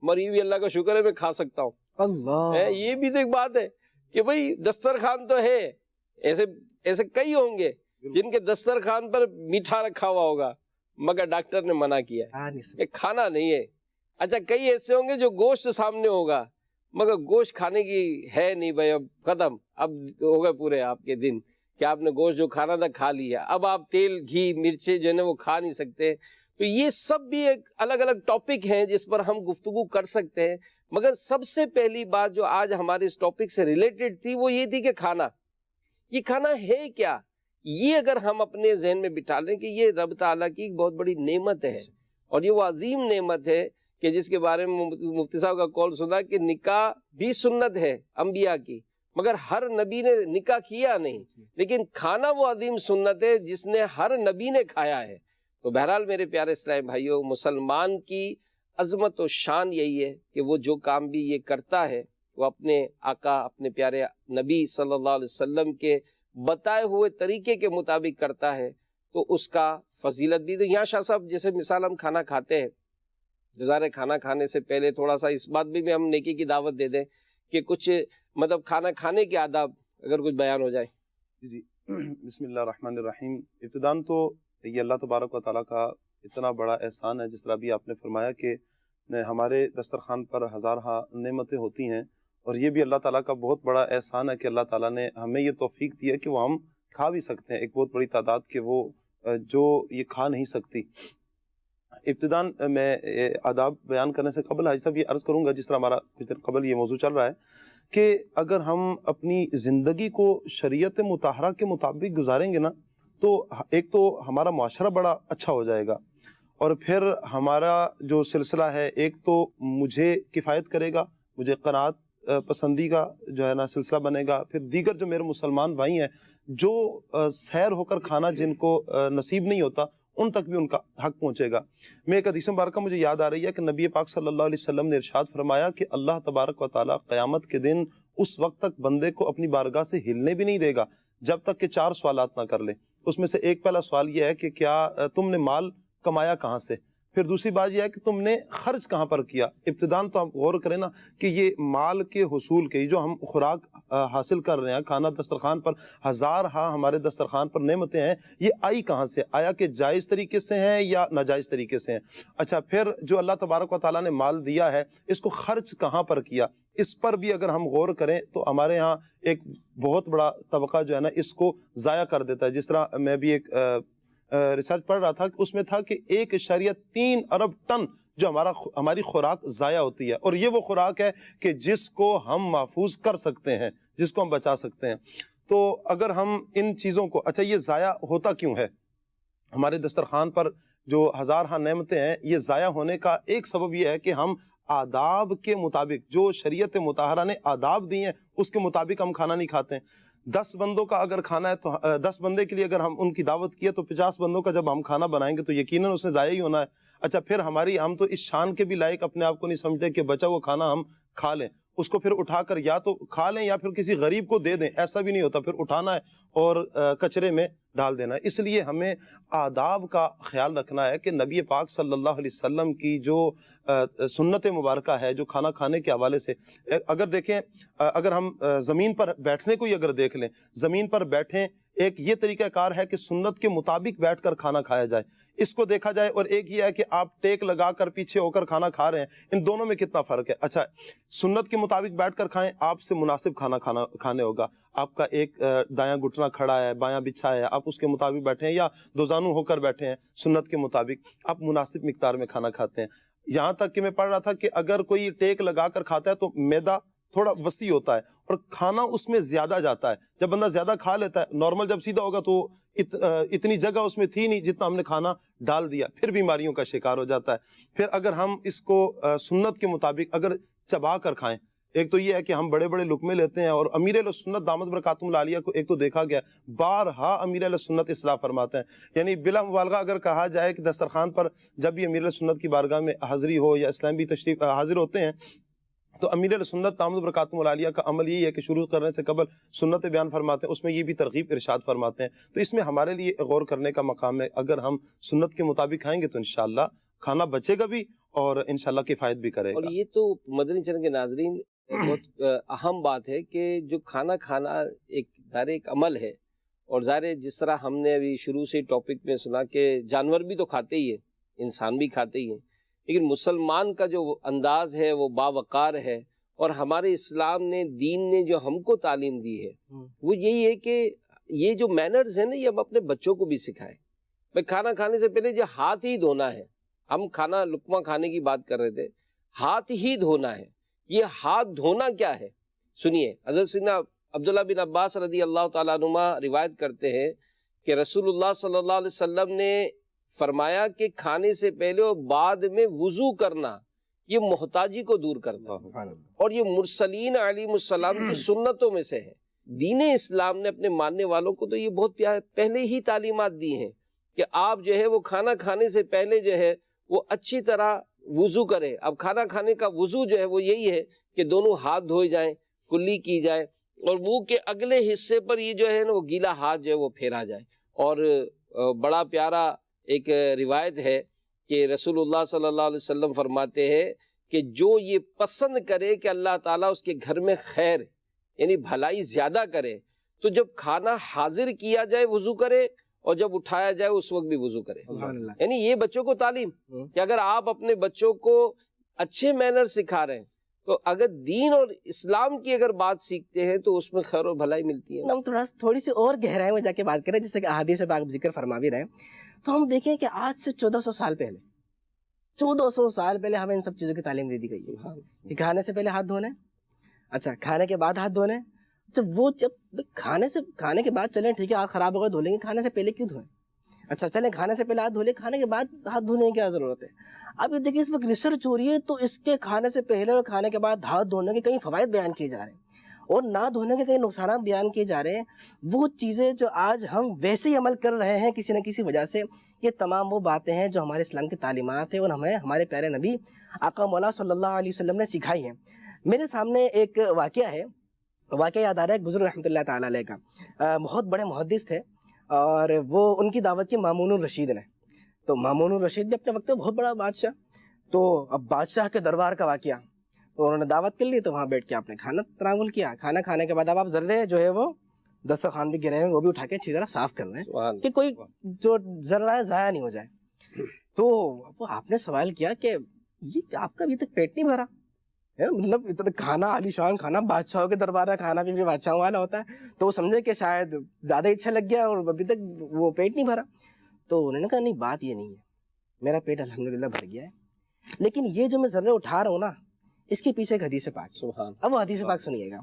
[SPEAKER 2] مگر یہ بھی اللہ کا شکر ہے میں کھا سکتا ہوں.
[SPEAKER 3] اللہ,
[SPEAKER 2] یہ بھی تو ایک بات ہے کہ بھئی دسترخوان تو ہے, ایسے کئی ہوں گے جن کے دسترخوان پر میٹھا رکھا ہوا ہوگا مگر ڈاکٹر نے منع کیا ہے, کھانا نہیں ہے. اچھا, کئی ایسے ہوں گے جو گوشت سامنے ہوگا مگر گوشت کھانے کی ہے نہیں, بھائی اب ختم, اب ہو گئے پورے آپ کے دن کہ آپ نے گوشت جو کھانا تھا کھا لیا, اب آپ تیل گھی مرچیں جو ہے نا وہ کھا نہیں سکتے. تو یہ سب بھی ایک الگ الگ ٹاپک ہیں جس پر ہم گفتگو کر سکتے ہیں, مگر سب سے پہلی بات جو آج ہمارے اس ٹاپک سے ریلیٹڈ تھی وہ یہ تھی کہ کھانا, یہ کھانا ہے کیا. یہ اگر ہم اپنے ذہن میں بٹھا لیں کہ یہ رب تعالیٰ کی ایک بہت بڑی نعمت ہے, اور یہ وہ عظیم نعمت ہے کہ جس کے بارے میں مفتی صاحب کا قول سنا کہ نکاح بھی سنت ہے انبیاء کی, مگر ہر نبی نے نکاح کیا نہیں, لیکن کھانا وہ عظیم سنت ہے جس نے ہر نبی نے کھایا ہے. تو بہرحال میرے پیارے اسلامی بھائیوں, مسلمان کی عظمت و شان یہی ہے کہ وہ جو کام بھی یہ کرتا ہے وہ اپنے آقا, اپنے پیارے نبی صلی اللہ علیہ وسلم کے بتائے ہوئے طریقے کے مطابق کرتا ہے, تو اس کا فضیلت بھی. تو یہاں شاہ صاحب جیسے مثال ہم کھانا کھاتے ہیں, ظاہر کھانا کھانے سے پہلے تھوڑا سا اس بات بھی ہم نیکی کی دعوت دے دیں کہ کچھ مطلب کھانا کھانے کے آداب اگر کچھ بیان ہو جائے.
[SPEAKER 4] جی, بسم اللہ الرحمن الرحیم. ابتداً تو یہ اللہ تبارک و تعالیٰ کا اتنا بڑا احسان ہے, جس طرح بھی آپ نے فرمایا کہ ہمارے دسترخوان پر ہزارہ نعمتیں ہوتی ہیں, اور یہ بھی اللہ تعالیٰ کا بہت بڑا احسان ہے کہ اللہ تعالیٰ نے ہمیں یہ توفیق دی ہے کہ وہ ہم کھا بھی سکتے ہیں. ایک بہت بڑی تعداد کہ وہ جو یہ کھا نہیں سکتی. ابتداً میں آداب بیان کرنے سے قبل حاجی صاحب یہ عرض کروں گا, جس طرح ہمارا کچھ دن قبل یہ موضوع چل رہا ہے کہ اگر ہم اپنی زندگی کو شریعت مطہرہ کے مطابق گزاریں گے نا, تو ایک تو ہمارا معاشرہ بڑا اچھا ہو جائے گا, اور پھر ہمارا جو سلسلہ ہے ایک تو مجھے کفایت کرے گا, مجھے قناعت پسندی کا جو ہے نا سلسلہ بنے گا, پھر دیگر جو میرے مسلمان بھائی ہیں جو سیر ہو کر کھانا جن کو نصیب نہیں ہوتا ان تک بھی ان کا حق پہنچے گا. میں ایک حدیث مبارکہ مجھے یاد آ رہی ہے کہ نبی پاک صلی اللہ علیہ وسلم نے ارشاد فرمایا کہ اللہ تبارک و تعالیٰ قیامت کے دن اس وقت تک بندے کو اپنی بارگاہ سے ہلنے بھی نہیں دے گا جب تک کہ 4 سوالات نہ کر لے. اس میں سے ایک پہلا سوال یہ ہے کہ کیا تم نے مال کمایا کہاں سے, پھر دوسری بات یہ ہے کہ تم نے خرچ کہاں پر کیا. ابتداً تو ہم غور کریں نا کہ یہ مال کے حصول کے جو ہم خوراک حاصل کر رہے ہیں, کھانا دسترخوان پر ہزارہ ہمارے دسترخوان پر نعمتیں ہیں, یہ آئی کہاں سے, آیا کہ جائز طریقے سے ہیں یا ناجائز طریقے سے ہیں. اچھا, پھر جو اللہ تبارک و تعالیٰ نے مال دیا ہے اس کو خرچ کہاں پر کیا, اس پر بھی اگر ہم غور کریں تو ہمارے ہاں ایک بہت بڑا طبقہ جو ہے نا اس کو ضائع کر دیتا ہے. جس طرح میں بھی ایک ریسرچ پڑھ رہا تھا کہ اس میں تھا کہ 1.3 ارب ٹن جو ہماری خوراک ضائع ہوتی ہے, اور یہ وہ خوراک ہے کہ جس کو ہم محفوظ کر سکتے ہیں, جس کو ہم بچا سکتے ہیں. تو اگر ہم ان چیزوں کو, اچھا یہ ضائع ہوتا کیوں ہے, ہمارے دسترخوان پر جو ہزارہ نعمتیں ہیں یہ ضائع ہونے کا ایک سبب یہ ہے کہ ہم آداب کے مطابق, جو شریعت مطہرہ نے آداب دی ہیں اس کے مطابق ہم کھانا نہیں کھاتے ہیں. 10 بندوں کا اگر کھانا ہے تو 10 بندے کے لیے اگر ہم ان کی دعوت کیے تو 50 بندوں کا جب ہم کھانا بنائیں گے تو یقیناً اس نے ضائع ہی ہونا ہے. اچھا, پھر ہم تو اس شان کے بھی لائق اپنے آپ کو نہیں سمجھتے کہ بچا وہ کھانا ہم کھا لیں, اس کو پھر اٹھا کر یا تو کھا لیں یا پھر کسی غریب کو دے دیں, ایسا بھی نہیں ہوتا, پھر اٹھانا ہے اور کچرے میں ڈال دینا ہے. اس لیے ہمیں آداب کا خیال رکھنا ہے کہ نبی پاک صلی اللہ علیہ وسلم کی جو سنت مبارکہ ہے جو کھانا کھانے کے حوالے سے, اگر دیکھیں, اگر ہم زمین پر بیٹھنے کو ہی اگر دیکھ لیں, زمین پر بیٹھیں, ایک یہ طریقہ کار ہے کہ سنت کے مطابق بیٹھ کر کھانا کھایا جائے، اس کو دیکھا جائے، اور ایک یہ ہے کہ آپ ٹیک لگا کر پیچھے ہو کر کھانا کھا رہے ہیں، ان دونوں میں کتنا فرق ہے؟ اچھا، سنت کے مطابق بیٹھ کر کھائیں، آپ سے مناسب کھانے ہوگا، آپ کا ایک دایاں گھٹنا کھڑا ہے، بایاں بچھا ہے، آپ اس کے مطابق بیٹھے ہیں، یا دو زانو ہو کر بیٹھے ہیں، سنت کے مطابق آپ مناسب مقدار میں کھانا کھاتے ہیں۔ یہاں تک کہ میں پڑھ رہا تھا کہ اگر کوئی ٹیک لگا کر کھاتا ہے تو میدا تھوڑا وسیع ہوتا ہے اور کھانا اس میں زیادہ جاتا ہے، جب بندہ زیادہ کھا لیتا ہے، نارمل جب سیدھا ہوگا تو اتنی جگہ اس میں تھی نہیں جتنا ہم نے کھانا ڈال دیا، پھر بیماریوں کا شکار ہو جاتا ہے۔ پھر اگر ہم اس کو سنت کے مطابق اگر چبا کر کھائیں، ایک تو یہ ہے کہ ہم بڑے بڑے لقمے لیتے ہیں، اور امیر اہل سنت دامت برکاتہم العالیہ کو ایک تو دیکھا گیا، بارہا امیر اہل سنت اصلاح فرماتے ہیں، یعنی بلا مبالغہ اگر کہا جائے کہ دسترخوان پر جب بھی امیر اہل سنت کی بارگاہ میں حاضری ہو یا اسلام بھی تشریف حاضر ہوتے ہیں تو امیر اہل سنت دامت برکاتہم العالیہ کا عمل یہی ہے کہ شروع کرنے سے قبل سنت بیان فرماتے ہیں، اس میں یہ بھی ترغیب ارشاد فرماتے ہیں۔ تو اس میں ہمارے لیے غور کرنے کا مقام ہے، اگر ہم سنت کے مطابق کھائیں گے تو انشاءاللہ کھانا بچے گا بھی اور انشاءاللہ کفایت بھی کرے گا۔
[SPEAKER 2] اور یہ تو مدنی چینل کے ناظرین بہت اہم بات ہے کہ جو کھانا کھانا ایک عمل ہے، اور ظاہر جس طرح ہم نے ابھی شروع سے ٹاپک میں سنا کہ جانور بھی تو کھاتے ہی ہیں، انسان بھی کھاتے ہی ہیں، لیکن مسلمان کا جو انداز ہے وہ باوقار ہے، اور ہمارے اسلام نے، دین نے جو ہم کو تعلیم دی ہے وہ یہی ہے کہ یہ جو مینرز ہیں نا، یہ ہم اپنے بچوں کو بھی سکھائیں۔ بھائی کھانا کھانے سے پہلے جو ہاتھ ہی دھونا ہے، ہم کھانا لقمہ کھانے کی بات کر رہے تھے، ہاتھ ہی دھونا ہے۔ یہ ہاتھ دھونا کیا ہے؟ سنیے، حضرت سیدنا عبداللہ بن عباس رضی اللہ تعالیٰ عنہما روایت کرتے ہیں کہ رسول اللہ صلی اللہ علیہ وسلم نے فرمایا کہ کھانے سے پہلے اور بعد میں وضو کرنا یہ محتاجی کو دور کرتا ہے، اور یہ مرسلین علیہم السلام کی سنتوں میں سے ہے۔ دین اسلام نے اپنے ماننے والوں کو تو یہ بہت پہلے ہی تعلیمات دی ہیں کہ آپ جو ہے وہ کھانا کھانے سے پہلے جو ہے وہ اچھی طرح وضو کرے۔ اب کھانا کھانے کا وضو جو ہے وہ یہی ہے کہ دونوں ہاتھ دھوئے جائیں، کلی کی جائے، اور منہ کے اگلے حصے پر یہ جو ہے نا وہ گیلا ہاتھ جو ہے وہ پھیرا جائے۔ اور بڑا پیارا ایک روایت ہے کہ رسول اللہ صلی اللہ علیہ وسلم فرماتے ہیں کہ جو یہ پسند کرے کہ اللہ تعالیٰ اس کے گھر میں خیر یعنی بھلائی زیادہ کرے، تو جب کھانا حاضر کیا جائے وضو کرے، اور جب اٹھایا جائے اس وقت بھی وضو کرے۔ یعنی یہ بچوں کو تعلیم کہ اگر آپ اپنے بچوں کو اچھے مینر سکھا رہے ہیں تو اگر دین اور اسلام کی اگر بات سیکھتے ہیں تو اس میں خیر اور بھلائی ملتی ہے۔
[SPEAKER 3] ہم تھوڑی سی اور گہرائی میں جا کے بات کریں، جیسے کہ احادیث پاک ذکر فرما بھی رہے ہیں، تو ہم دیکھیں کہ آج سے 1400 سال پہلے 1400 سال پہلے ہمیں ان سب چیزوں کی تعلیم دے دی گئی ہے کہ کھانے سے پہلے ہاتھ دھونے، اچھا کھانے کے بعد ہاتھ دھونے۔ جب کھانے کے بعد چلیں ٹھیک ہے ہاتھ خراب ہوگا دھو لیں گے، کھانے سے پہلے کیوں دھوئیں؟ اچھا چلیں کھانے سے پہلے ہاتھ دھو لیں، کھانے کے بعد ہاتھ دھونے کی کیا ضرورت ہے؟ اب یہ دیکھیے اس وقت ریسرچ ہو رہی ہے تو اس کے کھانے سے پہلے اور کھانے کے بعد ہاتھ دھونے کے کئی فوائد بیان کیے جا رہے ہیں، اور نہ دھونے کے کئی نقصانات بیان کیے جا رہے ہیں۔ وہ چیزیں جو آج ہم ویسے ہی عمل کر رہے ہیں کسی نہ کسی وجہ سے، یہ تمام وہ باتیں ہیں جو ہمارے اسلام کی تعلیمات ہیں اور ہمیں ہمارے پیارے نبی آقا مولا صلی اللہ علیہ وسلم نے سکھائی ہیں۔ میرے سامنے ایک واقعہ ہے، واقعہ یاد آ رہا ہے، ایک بزرگ رحمۃ اللہ تعالیٰ علیہ کا، بہت بڑے محدث تھے، اور وہ ان کی دعوت کی مامون الرشید نے۔ تو مامون الرشید بھی اپنے وقت میں بہت بڑا بادشاہ، تو اب بادشاہ کے دربار کا واقعہ، تو انہوں نے دعوت کر لی، تو وہاں بیٹھ کے آپ نے کھانا تناول کیا۔ کھانا کھانے کے بعد اب آپ ذرے جو ہے وہ دسترخوان بھی گرے ہیں، وہ بھی اٹھا کے اچھی طرح صاف کر رہے ہیں کہ کوئی جو ذرہ ہے ضائع نہیں ہو جائے۔ تو آپ نے سوال کیا کہ یہ آپ کا ابھی تک پیٹ نہیں بھرا؟ مطلب اتنا کھانا عالیشان کھانا، بادشاہوں کے دربار کا کھانا بھی بادشاہوں والا ہوتا ہے، تو وہ سمجھے کہ شاید زیادہ اچھا لگ گیا اور ابھی تک وہ پیٹ نہیں بھرا۔ تو انہوں نے کہا نہیں، بات یہ نہیں ہے، میرا پیٹ الحمدللہ بھر گیا ہے، لیکن یہ جو میں ذرے اٹھا رہا ہوں نا، اس کے پیچھے ایک حدیث پاک۔ اب وہ حدیث پاک سنیے گا۔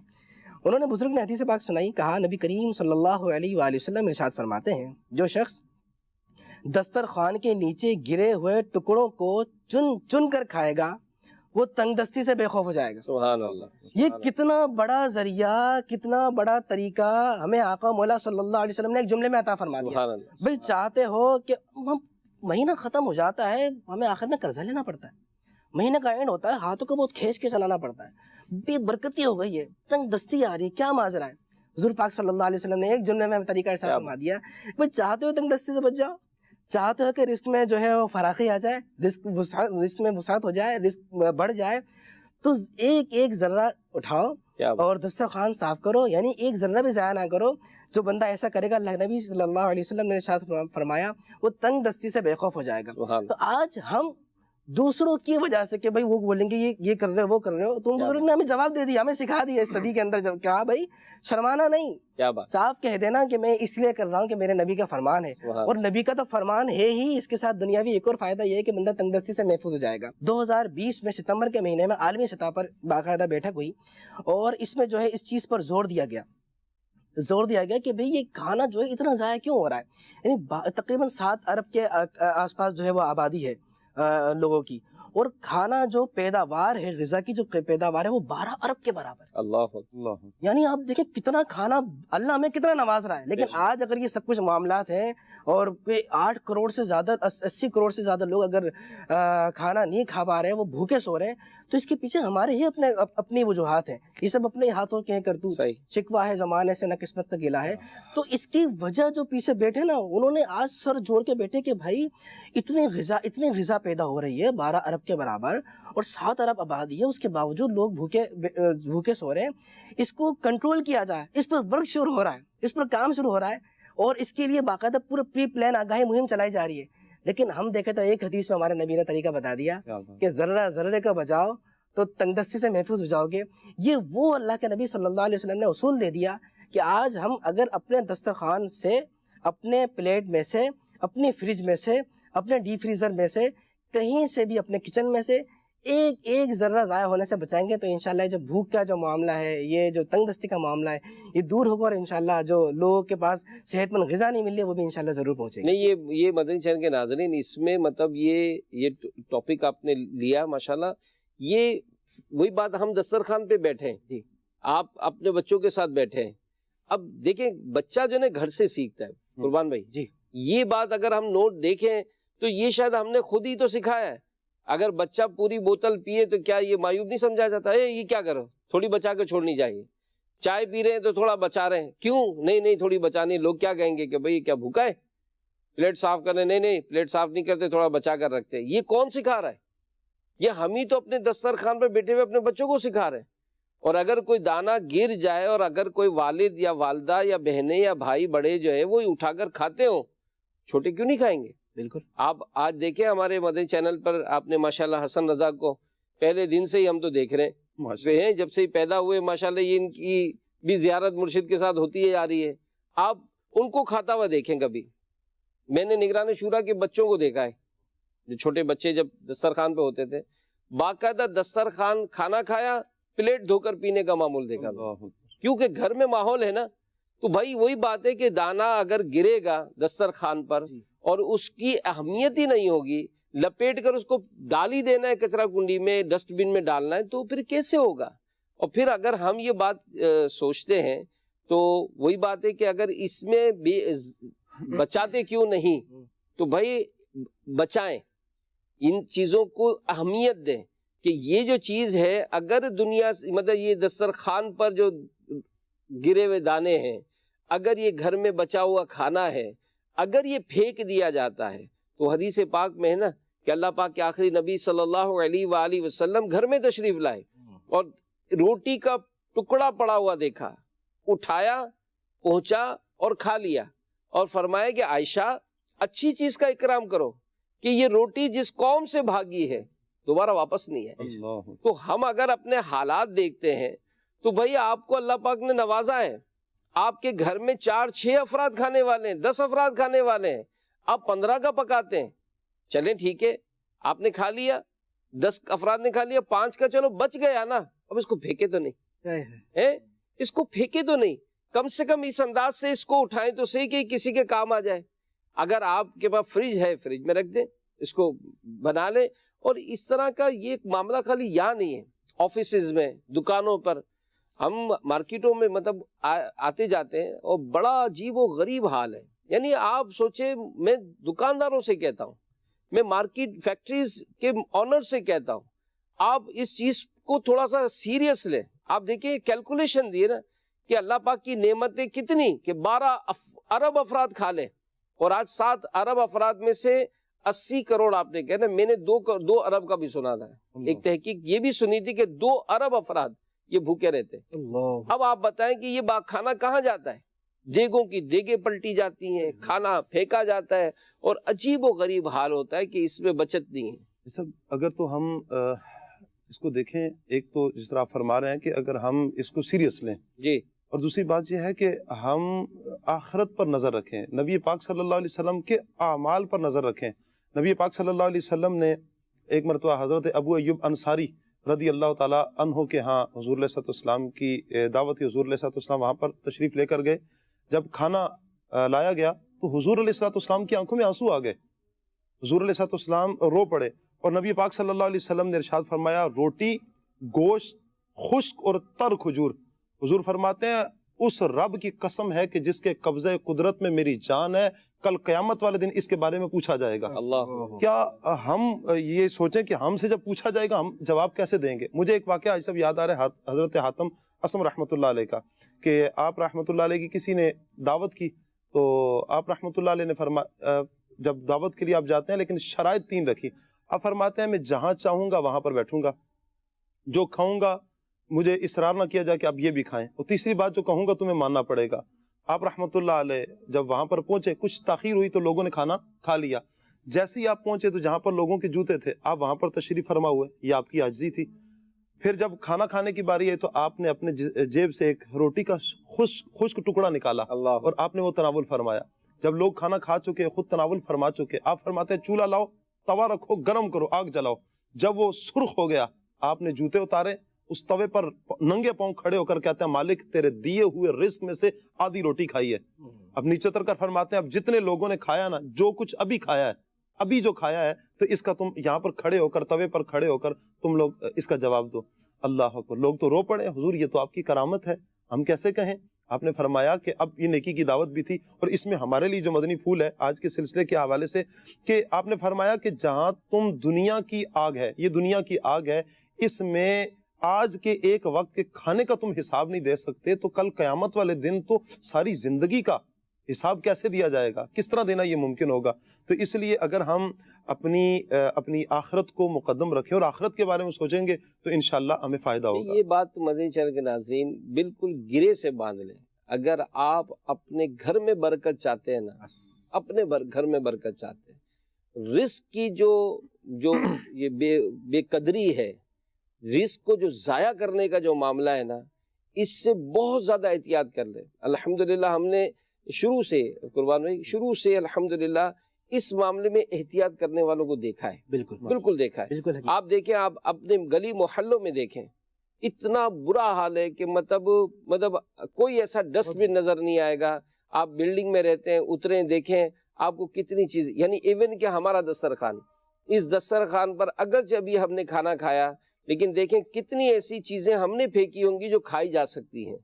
[SPEAKER 3] انہوں نے بزرگ نے حدیث پاک سنائی، کہا نبی کریم صلی اللہ علیہ وآلہ وسلم ارشاد فرماتے ہیں، جو شخص دسترخوان کے نیچے گرے ہوئے ٹکڑوں کو چن چن کر کھائے گا وہ تنگ دستی سے بے خوف ہو جائے گا۔
[SPEAKER 2] سبحان اللہ۔
[SPEAKER 3] یہ کتنا بڑا ذریعہ، کتنا بڑا طریقہ ہمیں آقا مولا صلی اللہ علیہ وسلم نے ایک جملے میں عطا فرما دیا۔ بھئی چاہتے ہو کہ مہینہ ختم ہو جاتا ہے، ہمیں آخر میں قرضہ لینا پڑتا ہے، مہینے کا اینڈ ہوتا ہے، ہاتھوں کو بہت کھینچ کے چلانا پڑتا ہے، بے برکتی ہو گئی ہے، تنگ دستی آ رہی ہے، کیا ماجرا ہے؟ حضور پاک صلی اللہ علیہ وسلم نے ایک جملے میں ہمیں طریقہ ارشاد فرما دیا، بھئی چاہتے ہو تنگ دستی سے بچ جاؤ، چاہتے ہو کہ رزق میں جو ہے وہ فراخی آ جائے، رزق میں وسعت ہو جائے، رزق بڑھ جائے، تو ایک ایک ذرہ اٹھاؤ
[SPEAKER 2] کیا بات.
[SPEAKER 3] اور دسترخوان صاف کرو، یعنی ایک ذرہ بھی ضائع نہ کرو. جو بندہ ایسا کرے گا، اللہ نبی صلی اللہ علیہ وسلم نے ارشاد فرمایا، وہ تنگ دستی سے بے خوف ہو جائے گا.
[SPEAKER 2] سبحان.
[SPEAKER 3] تو آج ہم دوسروں کی وجہ سے کہ بھائی وہ بولیں گے یہ کر رہے ہو وہ کر رہے ہو، تو بزرگ نے ہمیں جواب دے دیا، ہمیں سکھا دیا اس صدی کے اندر، جب کہا بھائی شرمانا نہیں،
[SPEAKER 2] کیا بات.
[SPEAKER 3] صاف کہہ دینا کہ میں اس لیے کر رہا ہوں کہ میرے نبی کا فرمان ہے.
[SPEAKER 2] سبحان.
[SPEAKER 3] اور نبی کا تو فرمان ہے ہی، اس کے ساتھ دنیاوی ایک اور فائدہ یہ ہے کہ بندہ تنگ دستی سے محفوظ ہو جائے گا. 2020 میں ستمبر کے مہینے میں عالمی سطح پر باقاعدہ بیٹھک ہوئی، اور اس میں جو ہے اس چیز پر زور دیا گیا کہ بھئی یہ کھانا جو ہے اتنا ضائع کیوں ہو رہا ہے. یعنی تقریباً 7 ارب کے آس پاس جو ہے وہ آبادی ہے لوگوں کی، اور کھانا جو پیداوار ہے، غذا کی جو پیداوار ہے، وہ 12 ارب کے برابر ہے.
[SPEAKER 2] اللہ
[SPEAKER 4] اللہ.
[SPEAKER 3] یعنی آپ دیکھیں کتنا کھانا اللہ ہمیں کتنا نواز رہا ہے. لیکن آج اگر یہ سب کچھ معاملات ہیں اور 8 کروڑ سے زیادہ 80 کروڑ سے زیادہ لوگ اگر کھانا نہیں کھا پا رہے ہیں، وہ بھوکے سو رہے ہیں، تو اس کے پیچھے ہمارے ہی اپنی وجوہات ہیں. یہ سب اپنے ہاتھوں کے کرتوت،
[SPEAKER 2] صحیح.
[SPEAKER 3] شکوہ ہے زمانے سے نہ قسمت کا گلہ ہے. تو اس کی وجہ جو پیچھے بیٹھے نا، انہوں نے آج سر جوڑ کے بیٹھے کہ بھائی اتنی غذا پیدا ہو رہی ہے 12 ارب کے برابر، اور 7 ارب آبادی ہے، اس کے باوجود لوگ بھوکے سو رہے ہیں. اس کو کنٹرول کیا جائے، اس پر ورک شروع ہو رہا ہے، اس پر کام شروع ہو رہا ہے، اور اس کے لیے باقاعدہ پورا پری پلان آگاہی مہم چلائی جا رہی ہے. لیکن ہم دیکھیں تو ایک حدیث میں ہمارے نبی نے طریقہ بتا دیا کہ ذرہ ذرے کا بچاؤ تو تنگ دستی سے محفوظ ہو جاؤ گے. یہ وہ اللہ کے نبی صلی اللہ علیہ وسلم نے اصول دے دیا کہ آج ہم اگر اپنے دسترخوان سے، اپنے پلیٹ میں سے، اپنی فریج میں سے، اپنے ڈی فریزر میں سے، کہیں سے بھی اپنے کچن میں سے ایک ذرہ ضائع ہونے سے بچائیں گے، تو انشاءاللہ جو بھوک کا جو معاملہ ہے، یہ جو تنگ دستی کا معاملہ ہے، یہ دور ہوگا، اور انشاءاللہ جو لوگوں کے پاس صحت مند غذا نہیں مل رہی ہے، وہ بھی انشاءاللہ ضرور پہنچے گی.
[SPEAKER 2] نہیں، یہ مدنی چینل کے ناظرین، اس میں مطلب یہ ٹاپک آپ نے لیا ماشاءاللہ. یہ وہی بات، ہم دسترخوان پہ بیٹھے ہیں،
[SPEAKER 3] جی.
[SPEAKER 2] آپ اپنے بچوں کے ساتھ بیٹھے ہیں. اب دیکھیں بچہ جو ہے گھر سے سیکھتا ہے قربان بھائی.
[SPEAKER 3] جی.
[SPEAKER 2] یہ بات اگر ہم نوٹ دیکھیں تو یہ شاید ہم نے خود ہی تو سکھایا ہے. اگر بچہ پوری بوتل پیے تو کیا یہ معیوب نہیں سمجھا جاتا ہے؟ یہ کیا کرو، تھوڑی بچا کے چھوڑنی چاہیے. چائے پی رہے ہیں تو تھوڑا بچا رہے ہیں، کیوں نہیں تھوڑی بچانی. لوگ کیا کہیں گے کہ بھئی کیا بھوکا ہے، پلیٹ صاف کرنے. نہیں پلیٹ صاف نہیں کرتے، تھوڑا بچا کر رکھتے. یہ کون سکھا رہا ہے؟ یہ ہم ہی تو اپنے دسترخوان پہ بیٹھے ہوئے اپنے بچوں کو سکھا رہے ہیں. اور اگر کوئی دانہ گر جائے، اور اگر کوئی والد یا والدہ یا بہنیں یا بھائی بڑے جو ہے وہ اٹھا کر کھاتے ہوں، چھوٹے کیوں نہیں کھائیں گے؟
[SPEAKER 3] بالکل.
[SPEAKER 2] آپ آج دیکھیں ہمارے مدنی چینل پر آپ نے ماشاءاللہ حسن رضا کو پہلے دن سے ہی ہم تو دیکھ رہے ہیں، جب سے ہی پیدا ہوئے ماشاءاللہ یہ ان کی بھی زیارت مرشد کے ساتھ ہوتی ہے جا رہی ہے. آپ ان کو کھاتا ہوا دیکھیں کبھی. میں نے نگران شورا کے بچوں کو دیکھا ہے، جو چھوٹے بچے جب دسترخوان پہ ہوتے تھے، باقاعدہ دسترخوان کھانا کھایا، پلیٹ دھو کر پینے کا معمول دیکھا. کیونکہ گھر میں ماحول ہے نا. تو بھائی وہی بات ہے کہ دانہ اگر گرے گا دسترخوان پر اور اس کی اہمیت ہی نہیں ہوگی، لپیٹ کر اس کو ڈال ہی دینا ہے کچرا کنڈی میں، ڈسٹ بن میں ڈالنا ہے، تو پھر کیسے ہوگا؟ اور پھر اگر ہم یہ بات سوچتے ہیں تو وہی بات ہے کہ اگر اس میں بچاتے کیوں نہیں، تو بھائی بچائیں، ان چیزوں کو اہمیت دیں کہ یہ جو چیز ہے، اگر دنیا مطلب یہ دسترخوان پر جو گرے ہوئے دانے ہیں، اگر یہ گھر میں بچا ہوا کھانا ہے، اگر یہ پھینک دیا جاتا ہے، تو حدیث پاک میں ہے نا کہ اللہ پاک کے آخری نبی صلی اللہ علیہ وآلہ وسلم گھر میں تشریف لائے اور روٹی کا ٹکڑا پڑا ہوا دیکھا، اٹھایا، پہنچا اور کھا لیا، اور فرمایا کہ عائشہ اچھی چیز کا اکرام کرو کہ یہ روٹی جس قوم سے بھاگی ہے دوبارہ واپس نہیں ہے. تو ہم اگر اپنے حالات دیکھتے ہیں تو بھائی آپ کو اللہ پاک نے نوازا ہے، آپ کے گھر میں 4-6 افراد کھانے والے ہیں، 10 افراد کھانے والے ہیں، آپ 15 کا پکاتے ہیں، چلیں ٹھیک ہے، آپ نے کھا لیا، 10 افراد نے کھا لیا، 5 کا چلو بچ گیا نا، اب اس کو پھینکے تو نہیں، اس کو پھینکے تو نہیں، کم سے کم اس انداز سے اس کو اٹھائیں تو صحیح کہ کسی کے کام آ جائے. اگر آپ کے پاس فریج ہے، فریج میں رکھ دیں، اس کو بنا لیں. اور اس طرح کا یہ معاملہ خالی یہاں نہیں ہے، آفیسز میں، دکانوں پر، ہم مارکیٹوں میں مطلب آتے جاتے ہیں اور بڑا عجیب و غریب حال ہے. یعنی آپ سوچیں، میں دکانداروں سے کہتا ہوں، میں مارکیٹ فیکٹریز کے آنر سے کہتا ہوں، آپ اس چیز کو تھوڑا سا سیریس لیں. آپ دیکھیں کیلکولیشن دیے نا کہ اللہ پاک کی نعمتیں کتنی کہ 12 ارب افراد کھا لیں، اور آج 7 ارب افراد میں سے 80 کروڑ آپ نے کہا نا، میں نے 2 ارب کا بھی سنا تھا. ایک تحقیق یہ بھی سنی تھی کہ 2 ارب افراد یہ بھوکے رہتے. اب آپ بتائیں کہ یہ کھانا کہاں جاتا ہے؟ دیگوں کی دیگیں پلٹی جاتی ہیں، کھانا پھینکا جاتا ہے، اور عجیب و غریب حال ہوتا ہے کہ اس میں بچت نہیں ہے.
[SPEAKER 4] سب اگر تو ہم اس کو دیکھیں، ایک تو جس طرح آپ فرما رہے ہیں کہ اگر ہم اس کو سیریس لیں
[SPEAKER 2] جی،
[SPEAKER 4] اور دوسری بات یہ ہے کہ ہم آخرت پر نظر رکھیں، نبی پاک صلی اللہ علیہ وسلم کے اعمال پر نظر رکھیں. نبی پاک صلی اللہ علیہ وسلم نے ایک مرتبہ حضرت ابو ایوب انصاری رضی اللہ تعالیٰ عنہ کے ہاں حضور علیہ السلام کی دعوت، حضور علیہ السلام وہاں پر تشریف لے کر گئے. جب کھانا لایا گیا تو حضور علیہ السلام کی آنکھوں میں آنسو آ گئے. حضور علیہ السلام رو پڑے اور نبی پاک صلی اللہ علیہ وسلم نے ارشاد فرمایا، روٹی، گوشت، خشک اور تر کھجور. حضور فرماتے ہیں اس رب کی قسم ہے کہ جس کے قبضہ قدرت میں میری جان ہے، کل قیامت والے دن اس کے بارے میں پوچھا جائے گا.
[SPEAKER 2] اللہ،
[SPEAKER 4] کیا ہم یہ سوچیں کہ ہم سے جب پوچھا جائے گا ہم جواب کیسے دیں گے؟ مجھے ایک واقعہ آج سب یاد آ رہا ہے حضرت حاتم اسم رحمۃ اللہ علیہ کا، کہ آپ رحمۃ اللہ علیہ کی کسی نے دعوت کی تو آپ رحمۃ اللہ علیہ نے فرمایا، جب دعوت کے لیے آپ جاتے ہیں لیکن شرائط 3 رکھی. آپ فرماتے ہیں میں جہاں چاہوں گا وہاں پر بیٹھوں گا، جو کھاؤں گا مجھے اصرار نہ کیا جائے کہ آپ یہ بھی کھائیں، اور تیسری بات جو کہوں گا تمہیں ماننا پڑے گا. آپ رحمۃ اللہ علیہ جب وہاں پر پہنچے، کچھ تاخیر ہوئی تو لوگوں نے کھانا کھا لیا. جیسے ہی آپ پہنچے تو جہاں پر لوگوں کے جوتے تھے آپ وہاں پر تشریف فرما ہوئے، یہ آپ کی عاجزی تھی. پھر جب کھانا کھانے کی باری آئی تو آپ نے اپنے جیب سے ایک روٹی کا خشک ٹکڑا نکالا
[SPEAKER 2] اللہ،
[SPEAKER 4] اور آپ نے وہ تناول فرمایا. جب لوگ کھانا کھا چکے، خود تناول فرما چکے، آپ فرماتے ہیں چولہا لاؤ، توا رکھو، گرم کرو، آگ جلاؤ. جب وہ سرخ ہو گیا آپ نے جوتے اتارے، اس توے پر ننگے پاؤں کھڑے ہو کر کہتے ہیں مالک تیرے دیے ہوئے رزق میں سے آدھی روٹی کھائی ہے. اب نیچے اتر کر فرماتے ہیں اب جتنے لوگوں نے کھایا نا، جو کچھ ابھی کھایا ہے، ابھی جو کھایا ہے، تو اس کا تم یہاں پر کھڑے ہو کر، توے پر کھڑے ہو کر تم لوگ اس کا جواب دو. اللہ اکبر. لوگ تو رو پڑے، حضور یہ تو آپ کی کرامت ہے، ہم کیسے کہیں؟ آپ نے فرمایا کہ اب یہ نیکی کی دعوت بھی تھی، اور اس میں ہمارے لیے جو مدنی پھول ہے آج کے سلسلے کے حوالے سے، کہ آپ نے فرمایا کہ جہاں تم دنیا کی آگ ہے، یہ دنیا کی آگ ہے، اس میں آج کے ایک وقت کے کھانے کا تم حساب نہیں دے سکتے، تو کل قیامت والے دن تو ساری زندگی کا حساب کیسے دیا جائے گا؟ کس طرح دینا یہ ممکن ہوگا؟ تو اس لیے اگر ہم اپنی آخرت کو مقدم رکھیں اور آخرت کے بارے میں سوچیں گے تو انشاءاللہ ہمیں فائدہ ہوگا.
[SPEAKER 2] یہ بات مدنی چینل کے ناظرین بالکل گرے سے باندھ لیں. اگر آپ اپنے گھر میں برکت چاہتے ہیں نا، اپنے گھر میں برکت چاہتے ہیں، رزق کی جو یہ بے قدری ہے، رزق کو جو ضائع کرنے کا جو معاملہ ہے نا، اس سے بہت زیادہ احتیاط کر لیں. الحمدللہ ہم نے شروع سے الحمدللہ اس معاملے میں احتیاط کرنے والوں کو دیکھا ہے. بالکل دیکھا ہے. آپ دیکھیں، آپ اپنے گلی محلوں میں دیکھیں، اتنا برا حال ہے کہ مطلب کوئی ایسا ڈسٹ بن نظر نہیں آئے گا. آپ بلڈنگ میں رہتے ہیں، اتریں دیکھیں آپ کو کتنی چیز، یعنی ایون کہ ہمارا دسترخوان، اس دسترخوان پر اگرچہ ابھی ہم نے کھانا کھایا، لیکن دیکھیں کتنی ایسی چیزیں ہم نے پھینکی ہوں گی جو کھائی جا سکتی ہیں.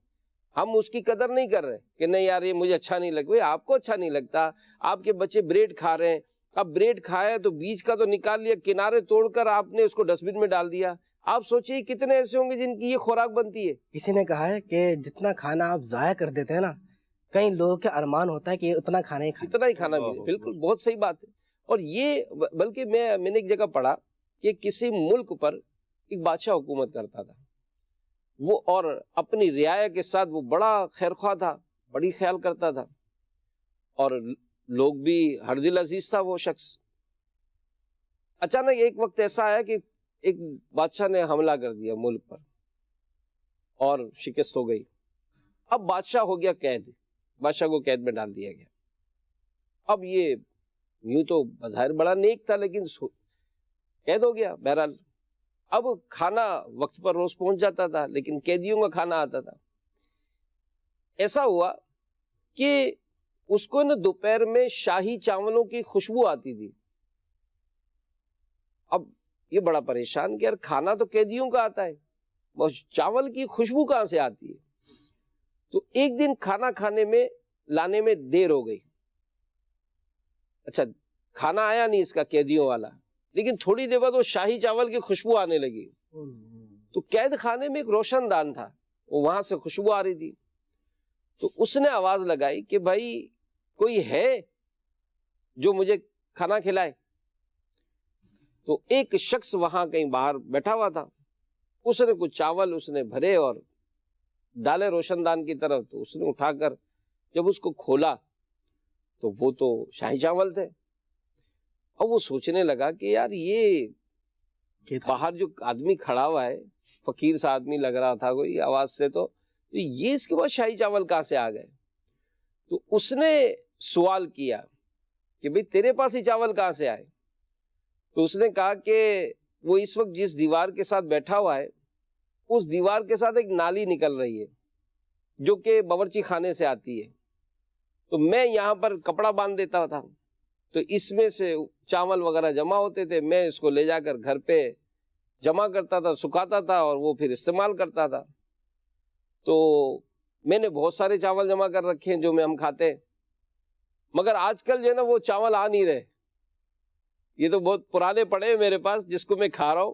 [SPEAKER 2] ہم اس کی قدر نہیں کر رہے کہ نہیں یار یہ مجھے اچھا نہیں لگتا. آپ کو اچھا نہیں لگتا، آپ کے بچے بریڈ کھا رہے ہیں، اب بریڈ کھایا تو بیچ کا تو نکال لیا، کنارے توڑ کر آپ نے اس کو ڈسٹ بن میں ڈال دیا. آپ سوچئے کتنے ایسے ہوں گے جن کی یہ خوراک بنتی ہے.
[SPEAKER 3] کسی نے کہا ہے کہ جتنا کھانا آپ ضائع کر دیتے ہیں نا، کئی لوگوں کے ارمان ہوتا ہے کہ اتنا کھانا ہی
[SPEAKER 2] اتنا ہی کھانا ملے. بالکل بہت صحیح بات ہے. اور یہ بلکہ میں نے ایک جگہ پڑھا کہ کسی ملک پر ایک بادشاہ حکومت کرتا تھا، وہ اور اپنی رعایا کے ساتھ وہ بڑا خیرخواہ تھا، بڑی خیال کرتا تھا، اور لوگ بھی ہر دل عزیز تھا وہ شخص. اچانک ایک وقت ایسا آیا کہ ایک بادشاہ نے حملہ کر دیا ملک پر اور شکست ہو گئی. اب بادشاہ ہو گیا قید، بادشاہ کو قید میں ڈال دیا گیا. اب یہ یوں تو بظاہر بڑا نیک تھا لیکن قید ہو گیا. بہرحال اب کھانا وقت پر روز پہنچ جاتا تھا لیکن قیدیوں کا کھانا آتا تھا. ایسا ہوا کہ اس کو نا دوپہر میں شاہی چاولوں کی خوشبو آتی تھی. اب یہ بڑا پریشان کہ یار کھانا تو قیدیوں کا آتا ہے، چاول کی خوشبو کہاں سے آتی ہے؟ تو ایک دن کھانا کھانے میں لانے میں دیر ہو گئی. اچھا کھانا آیا نہیں اس کا قیدیوں والا، لیکن تھوڑی دیر بعد وہ شاہی چاول کی خوشبو آنے لگی. تو قید خانے میں ایک روشن دان تھا، وہ وہاں سے خوشبو آ رہی تھی. تو اس نے آواز لگائی کہ بھائی کوئی ہے جو مجھے کھانا کھلائے. تو ایک شخص وہاں کہیں باہر بیٹھا ہوا تھا، اس نے کچھ چاول اس نے بھرے اور ڈالے روشن دان کی طرف، تو اس نے اٹھا کر جب اس کو کھولا تو وہ تو شاہی چاول تھے. اور وہ سوچنے لگا کہ یار یہ باہر جو آدمی کھڑا ہوا ہے، فقیر سا آدمی لگ رہا تھا کوئی آواز سے، تو یہ اس کے بعد شاہی چاول کہاں سے آ گئے؟ تو اس نے سوال کیا کہ بھئی تیرے پاس ہی چاول کہاں سے آئے؟ تو اس نے کہا کہ وہ اس وقت جس دیوار کے ساتھ بیٹھا ہوا ہے اس دیوار کے ساتھ ایک نالی نکل رہی ہے جو کہ باورچی خانے سے آتی ہے، تو میں یہاں پر کپڑا باندھ دیتا تھا تو اس میں سے چاول وغیرہ جمع ہوتے تھے، میں اس کو لے جا کر گھر پہ جمع کرتا تھا، سکھاتا تھا اور وہ پھر استعمال کرتا تھا. تو میں نے بہت سارے چاول جمع کر رکھے ہیں جو ہم کھاتے ہیں، مگر آج کل جو ہے نا وہ چاول آ نہیں رہے. یہ تو بہت پرانے پڑے ہیں میرے پاس جس کو میں کھا رہا ہوں،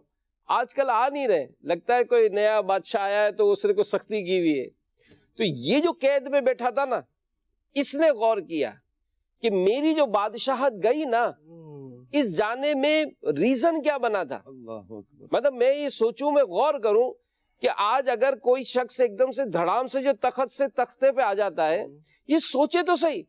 [SPEAKER 2] آج کل آ نہیں رہے. لگتا ہے کوئی نیا بادشاہ آیا ہے تو اس نے کوئی سختی کی ہوئی ہے. تو یہ جو قید میں بیٹھا تھا نا، اس نے غور کیا کہ میری جو بادشاہت گئی نا، اس جانے میں ریزن کیا بنا تھا.
[SPEAKER 4] اللہ اکبر.
[SPEAKER 2] مطلب میں یہ سوچوں، میں غور کروں کہ آج اگر کوئی شخص ایک دم سے دھڑام سے جو تخت سے تختے پہ آ جاتا ہے، یہ سوچے تو صحیح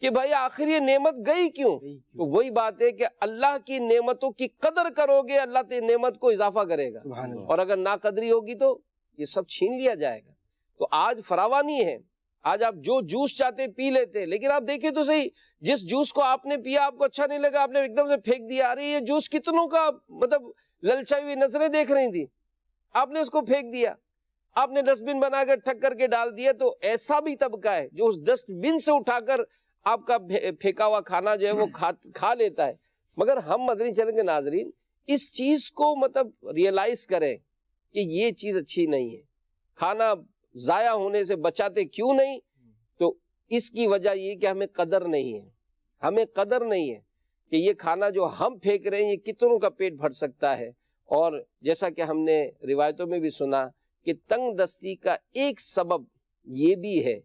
[SPEAKER 2] کہ بھائی آخر یہ نعمت گئی کیوں؟ تو وہی بات ہے کہ اللہ کی نعمتوں کی قدر کرو گے، اللہ تیری نعمت کو اضافہ کرے گا، اور اگر ناقدری ہوگی تو یہ سب چھین لیا جائے گا. تو آج فراوانی ہے، آج آپ جو جوس چاہتے پی لیتے، لیکن آپ دیکھیں تو صحیح، جس جوس کو آپ نے پیا آپ کو اچھا نہیں لگا، آپ نے ایک دم سے پھینک دیا. ارے یہ جوس کتنوں کا مطلب للچائی ہوئی نظریں دیکھ رہی تھی، آپ نے اس کو پھینک دیا، آپ نے ڈسٹ بن بنا کر ٹھک کر کے ڈال دیا. تو ایسا بھی طبقہ ہے جو اس ڈسٹ بن سے اٹھا کر آپ کا پھینکا ہوا کھانا جو ہے وہ کھا لیتا ہے. مگر ہم مدنی چینل کے ناظرین اس چیز کو مطلب ریئلائز کریں کہ یہ چیز اچھی نہیں ہے. کھانا ضائع ہونے سے بچاتے کیوں نہیں؟ تو اس کی وجہ یہ کہ ہمیں قدر نہیں ہے، ہمیں قدر نہیں ہے کہ یہ کھانا جو ہم پھینک رہے ہیں یہ کتنوں کا پیٹ بھر سکتا ہے. اور جیسا کہ ہم نے روایتوں میں بھی سنا کہ تنگ دستی کا ایک سبب یہ بھی ہے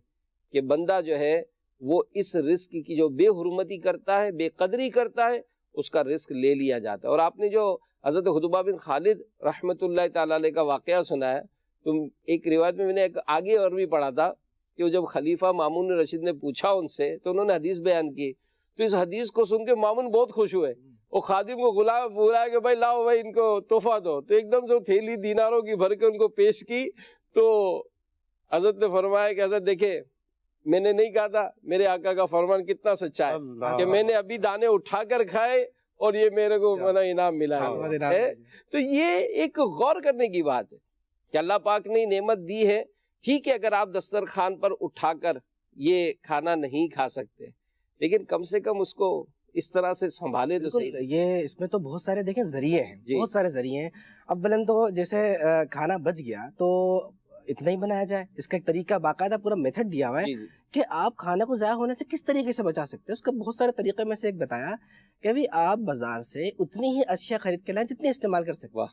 [SPEAKER 2] کہ بندہ جو ہے وہ اس رزق کی جو بے حرمتی کرتا ہے، بے قدری کرتا ہے، اس کا رزق لے لیا جاتا ہے. اور آپ نے جو حضرت خطبہ بن خالد رحمۃ اللہ تعالی علیہ کا واقعہ سنا ہے، تو ایک روایت میں نے ایک آگے اور بھی پڑھا تھا کہ جب خلیفہ مامون رشید نے پوچھا ان سے تو انہوں نے حدیث بیان کی. تو اس حدیث کو سن کے مامون بہت خوش ہوئے، وہ خادم کو بلایا کہ بھائی لاؤ بھائی ان کو تحفہ دو. تو ایک دم سے وہ تھیلی دیناروں کی بھر کے ان کو پیش کی. تو حضرت نے فرمایا کہ حضرت دیکھے میں نے نہیں کہا تھا، میرے آقا کا فرمان کتنا سچا ہے کہ میں نے ابھی دانے اٹھا کر کھائے اور یہ میرے کو انعام ملا ہے. تو یہ ایک غور کرنے کی بات ہے کہ اللہ پاک نے نعمت دی ہے. ٹھیک ہے اگر آپ دسترخوان پر اٹھا کر یہ کھانا نہیں کھا سکتے، لیکن کم سے کم اس کو اس طرح سے سنبھالے تو صحیح.
[SPEAKER 3] یہ اس میں تو بہت سارے دیکھیں ذریعے ہیں، بہت سارے ذریعے ہیں. اولاً تو جیسے کھانا بچ گیا تو اتنا ہی بنایا جائے. اس کا ایک طریقہ باقاعدہ پورا میتھڈ دیا ہوا ہے کہ آپ کھانے کو ضائع ہونے سے کس طریقے سے بچا سکتے ہیں. اس کا بہت سارے طریقے میں سے ایک بتایا کہ ابھی آپ بازار سے اتنی ہی اشیاء خرید کے لائیں جتنی استعمال کر سکتے.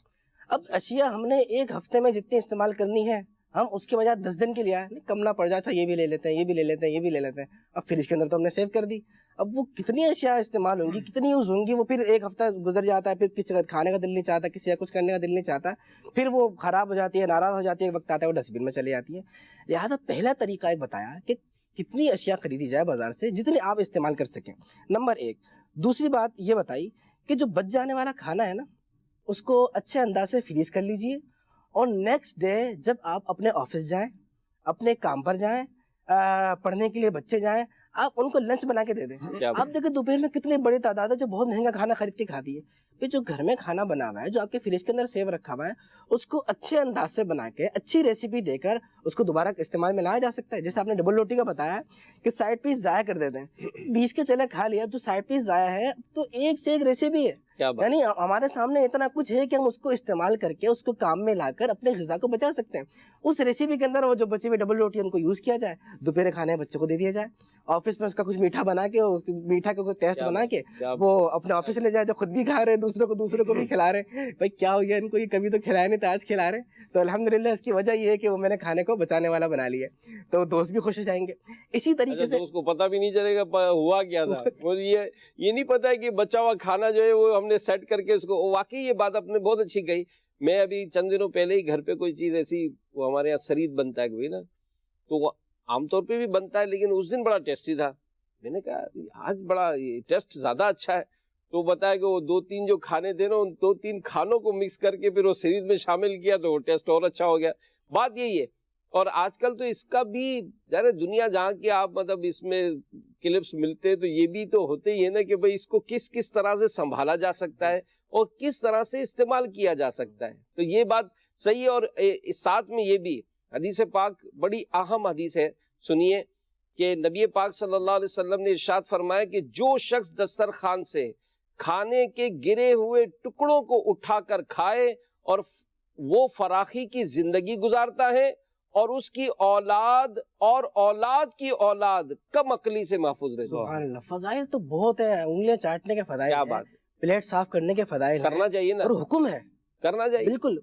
[SPEAKER 3] اب اشیاء ہم نے ایک ہفتے میں جتنی استعمال کرنی ہے، ہم اس کے بجائے 10 دن کے لیے کم نہ پڑ جائے، اچھا یہ بھی لے لیتے ہیں، یہ بھی لے لیتے ہیں، یہ بھی لے لیتے ہیں. اب فریج کے اندر تو ہم نے سیو کر دی. اب وہ کتنی اشیاء استعمال ہوں گی، کتنی یوز ہوں گی، وہ پھر ایک ہفتہ گزر جاتا ہے، پھر کسی کا کھانے کا دل نہیں چاہتا، کسی کا کچھ کرنے کا دل نہیں چاہتا، پھر وہ خراب ہو جاتی ہے، ناراض ہو جاتی ہے، وقت آتا ہے وہ ڈسٹ بن میں چلی جاتی ہے. لہٰذا پہلا طریقہ ایک بتایا کہ کتنی اشیاء خریدی جائے بازار سے جتنی آپ استعمال کر سکیں، نمبر 1. دوسری بات یہ بتائی کہ جو بچ جانے والا کھانا ہے نا، اس کو اچھے انداز سے فریز کر لیجئے، اور نیکسٹ ڈے جب آپ اپنے آفس جائیں، اپنے کام پر جائیں، پڑھنے کے لیے بچے جائیں، آپ ان کو لنچ بنا کے دے دیں. آپ دیکھیں دوپہر میں کتنی بڑی تعداد ہے جو بہت مہنگا کھانا خرید کے کھاتی ہے. پھر جو گھر میں کھانا بنا ہوا ہے، جو آپ کے فریج کے اندر سیو رکھا ہوا ہے، اس کو اچھے انداز سے بنا کے اچھی ریسیپی دے کر اس کو دوبارہ استعمال میں لایا جا سکتا ہے. جیسے آپ نے ڈبل روٹی کا بتایا کہ سائڈ پیس ضائع کر دیتے ہیں، بیچ کے چلے کھا لیا، جو سائڈ پیس ضائع ہے تو ایک سے ایک ریسیپی ہے. یعنی ہمارے سامنے اتنا کچھ ہے کہ ہم اس کو استعمال کر کے اس کو کام میں لا کر اپنے غذا کو بچا سکتے ہیں. اس ریسیپی کے اندر وہ جو بچی ہوئی ڈبل روٹی ان کو یوز کیا جائے، دوپہر کھانے بچوں کو دے دیا جائے، آفس میں اس کا کچھ میٹھا بنا کے، میٹھا کا کوئی ٹیسٹ بنا کے وہ اپنے آفس لے جائے، جو خود بھی کھا رہے ہیں دوسروں کو بھی کھلا رہے ہیں. بھائی کیا ہو گیا ان کو، یہ کبھی تو کھلایا نہیں تھا، آج کھلا رہے ہیں. تو الحمدللہ اس کی وجہ یہ ہے کہ وہ میں نے کھانے کو بچانے والا بنا لیا، تو دوست بھی خوش ہو جائیں گے. اسی طریقے سے
[SPEAKER 2] اس کو پتہ بھی نہیں چلے گا ہوا کیا تھا. یہ نہیں پتا ہے کہ بچا ہوا کھانا جو ہے وہ ہم نے سیٹ کر کے اس کو، واقعی یہ بات آپ نے بہت اچھی کہی. میں ابھی چند دنوں پہلے ہی گھر پہ کوئی چیز ایسی، وہ ہمارے یہاں سرید بنتا ہے کوئی نا، تو وہ عام طور پہ بھی بنتا ہے لیکن اس دن بڑا ٹیسٹی تھا. میں نے کہا آج بڑا ٹیسٹ زیادہ اچھا ہے. تو بتایا کہ وہ 2-3 جو کھانے تھے نا، ان 2-3 کھانوں کو مکس کر کے پھر وہ سیریز میں شامل کیا تو وہ ٹیسٹ اور اچھا ہو گیا. بات یہی ہے. اور آج کل تو اس کا بھی یار دنیا جہاں کے آپ مطلب اس میں کلپس ملتے ہیں تو یہ بھی تو ہوتے ہی ہے نا کہ بھئی اس کو کس طرح سے سنبھالا جا سکتا ہے اور کس طرح سے استعمال کیا جا سکتا ہے. تو یہ بات صحیح ہے. اور ساتھ میں یہ بھی حدیث پاک بڑی اہم حدیث ہے، سنیے کہ نبی پاک صلی اللہ علیہ وسلم نے ارشاد فرمایا کہ جو شخص دسترخوان سے کھانے کے گرے ہوئے ٹکڑوں کو اٹھا کر کھائے اور وہ فراخی کی زندگی گزارتا ہے اور اس کی اولاد اور اولاد کی اولاد کم عقلی سے محفوظ رہے.
[SPEAKER 3] سبحان اللہ. فضائل تو بہت ہے، انگلیاں چاٹنے کے فضائل
[SPEAKER 2] کیا
[SPEAKER 3] ہیں،
[SPEAKER 2] بات ہے.
[SPEAKER 3] پلیٹ صاف کرنے کے فضائل ہیں،
[SPEAKER 2] کرنا چاہیے نا،
[SPEAKER 3] اور حکم ہے
[SPEAKER 2] کرنا چاہیے.
[SPEAKER 3] بالکل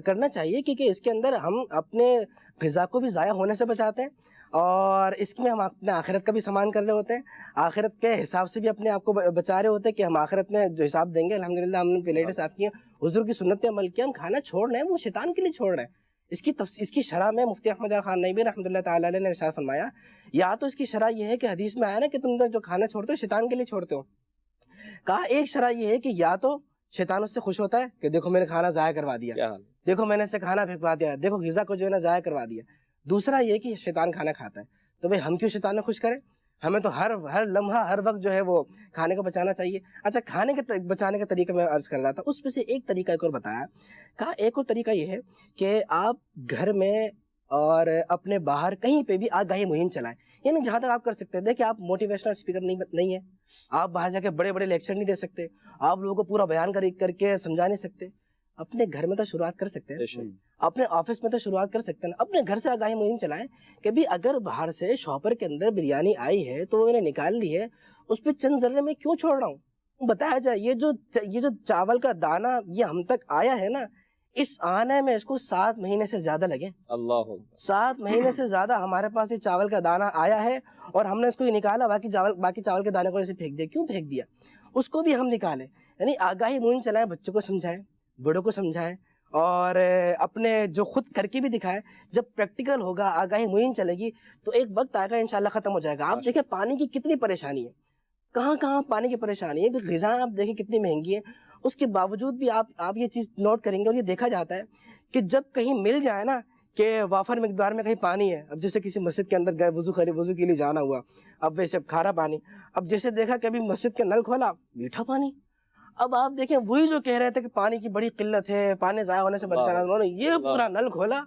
[SPEAKER 3] کرنا چاہیے، کیونکہ اس کے اندر ہم اپنے غذا کو بھی ضائع ہونے سے بچاتے ہیں، اور اس میں ہم اپنے آخرت کا بھی سامان کر رہے ہوتے ہیں، آخرت کے حساب سے بھی اپنے آپ کو بچا رہے ہوتے ہیں کہ ہم آخرت میں جو حساب دیں گے. الحمدللہ ہم نے پلیٹیں صاف کی ہیں، حضور کی سنت پہ عمل کیا. ہم کھانا چھوڑ رہے ہیں وہ شیطان کے لیے چھوڑ رہے ہیں. اس کی شرح میں مفتی احمد خان نئی رحمۃ اللہ تعالیٰ علیہ نے ارشاد فرمایا، یا تو اس کی شرح یہ ہے کہ حدیث میں آیا نا کہ تم جو کھانا چھوڑتے ہو شیطان کے لیے چھوڑتے ہو. کہا ایک شرح یہ ہے کہ یا تو شیطان اس سے خوش ہوتا ہے کہ دیکھو میں نے کھانا ضائع کروا دیا، دیکھو میں نے اسے کھانا پھینکوا دیا، دیکھو غذا کو جو ہے نا ضائع کروا دیا. دوسرا یہ کہ شیطان کھانا کھاتا ہے، تو بھئی ہم کیوں شیطان کو خوش کریں؟ ہمیں تو ہر لمحہ ہر وقت جو ہے وہ کھانے کو بچانا چاہیے. اچھا، کھانے کے بچانے کا طریقہ میں عرض کر رہا تھا، اس میں سے ایک طریقہ ایک اور بتایا. کہا ایک اور طریقہ یہ ہے کہ آپ گھر میں اور اپنے باہر کہیں پہ بھی آگاہی مہم چلائیں. یعنی جہاں تک آپ کر سکتے ہیں. دیکھیں آپ موٹیویشنل اسپیکر نہیں ہیں، آپ باہر جا کے بڑے بڑے لیکچر نہیں دے سکتے، آپ لوگوں کو پورا بیان کر کے سمجھا نہیں سکتے. اپنے گھر میں تو شروعات کر سکتے ہیں، اپنے آفس میں تو شروعات کر سکتے ہیں. اپنے گھر سے آگاہی مہم چلائیں کہ بھی اگر باہر سے شاپر کے اندر بریانی آئی ہے تو میں نے نکال لی ہے، اس پہ چند ذرے میں کیوں چھوڑ رہا ہوں؟ بتایا جائے یہ جو چاول کا دانہ یہ ہم تک آیا ہے نا، اس آنے میں اس کو 7 مہینے سے زیادہ لگے. اللہ 7 مہینے سے زیادہ ہمارے پاس یہ چاول کا دانہ آیا ہے اور ہم نے اس کو نکالا، باقی چاول کے دانے کو ایسے پھینک دیا. کیوں پھینک دیا؟ اس کو بھی ہم نکالیں. یعنی آگاہی مہم چلائیں، بچوں کو سمجھائیں، بڑوں کو سمجھائیں، اور اپنے جو خود کر کے بھی دکھائے. جب پریکٹیکل ہوگا، آگاہی مہم چلے گی تو ایک وقت آئے گا انشاءاللہ ختم ہو جائے گا. آپ دیکھیں پانی کی کتنی پریشانی ہے، کہاں پانی کی پریشانی ہے. غذا آپ دیکھیں کتنی مہنگی ہے، اس کے باوجود بھی آپ یہ چیز نوٹ کریں گے اور یہ دیکھا جاتا ہے کہ جب کہیں مل جائے نا کہ وافر مقدار میں کہیں پانی ہے، اب جیسے کسی مسجد کے اندر گئے وضو کے لیے جانا ہوا، اب ویسے کھارا پانی، اب جیسے دیکھا کہ ابھی مسجد کے نل کھولا میٹھا پانی. اب آپ دیکھیں وہی جو کہہ رہے تھے کہ پانی کی بڑی قلت ہے، پانی ضائع ہونے سے بچانا، انہوں نے یہ پورا نل کھولا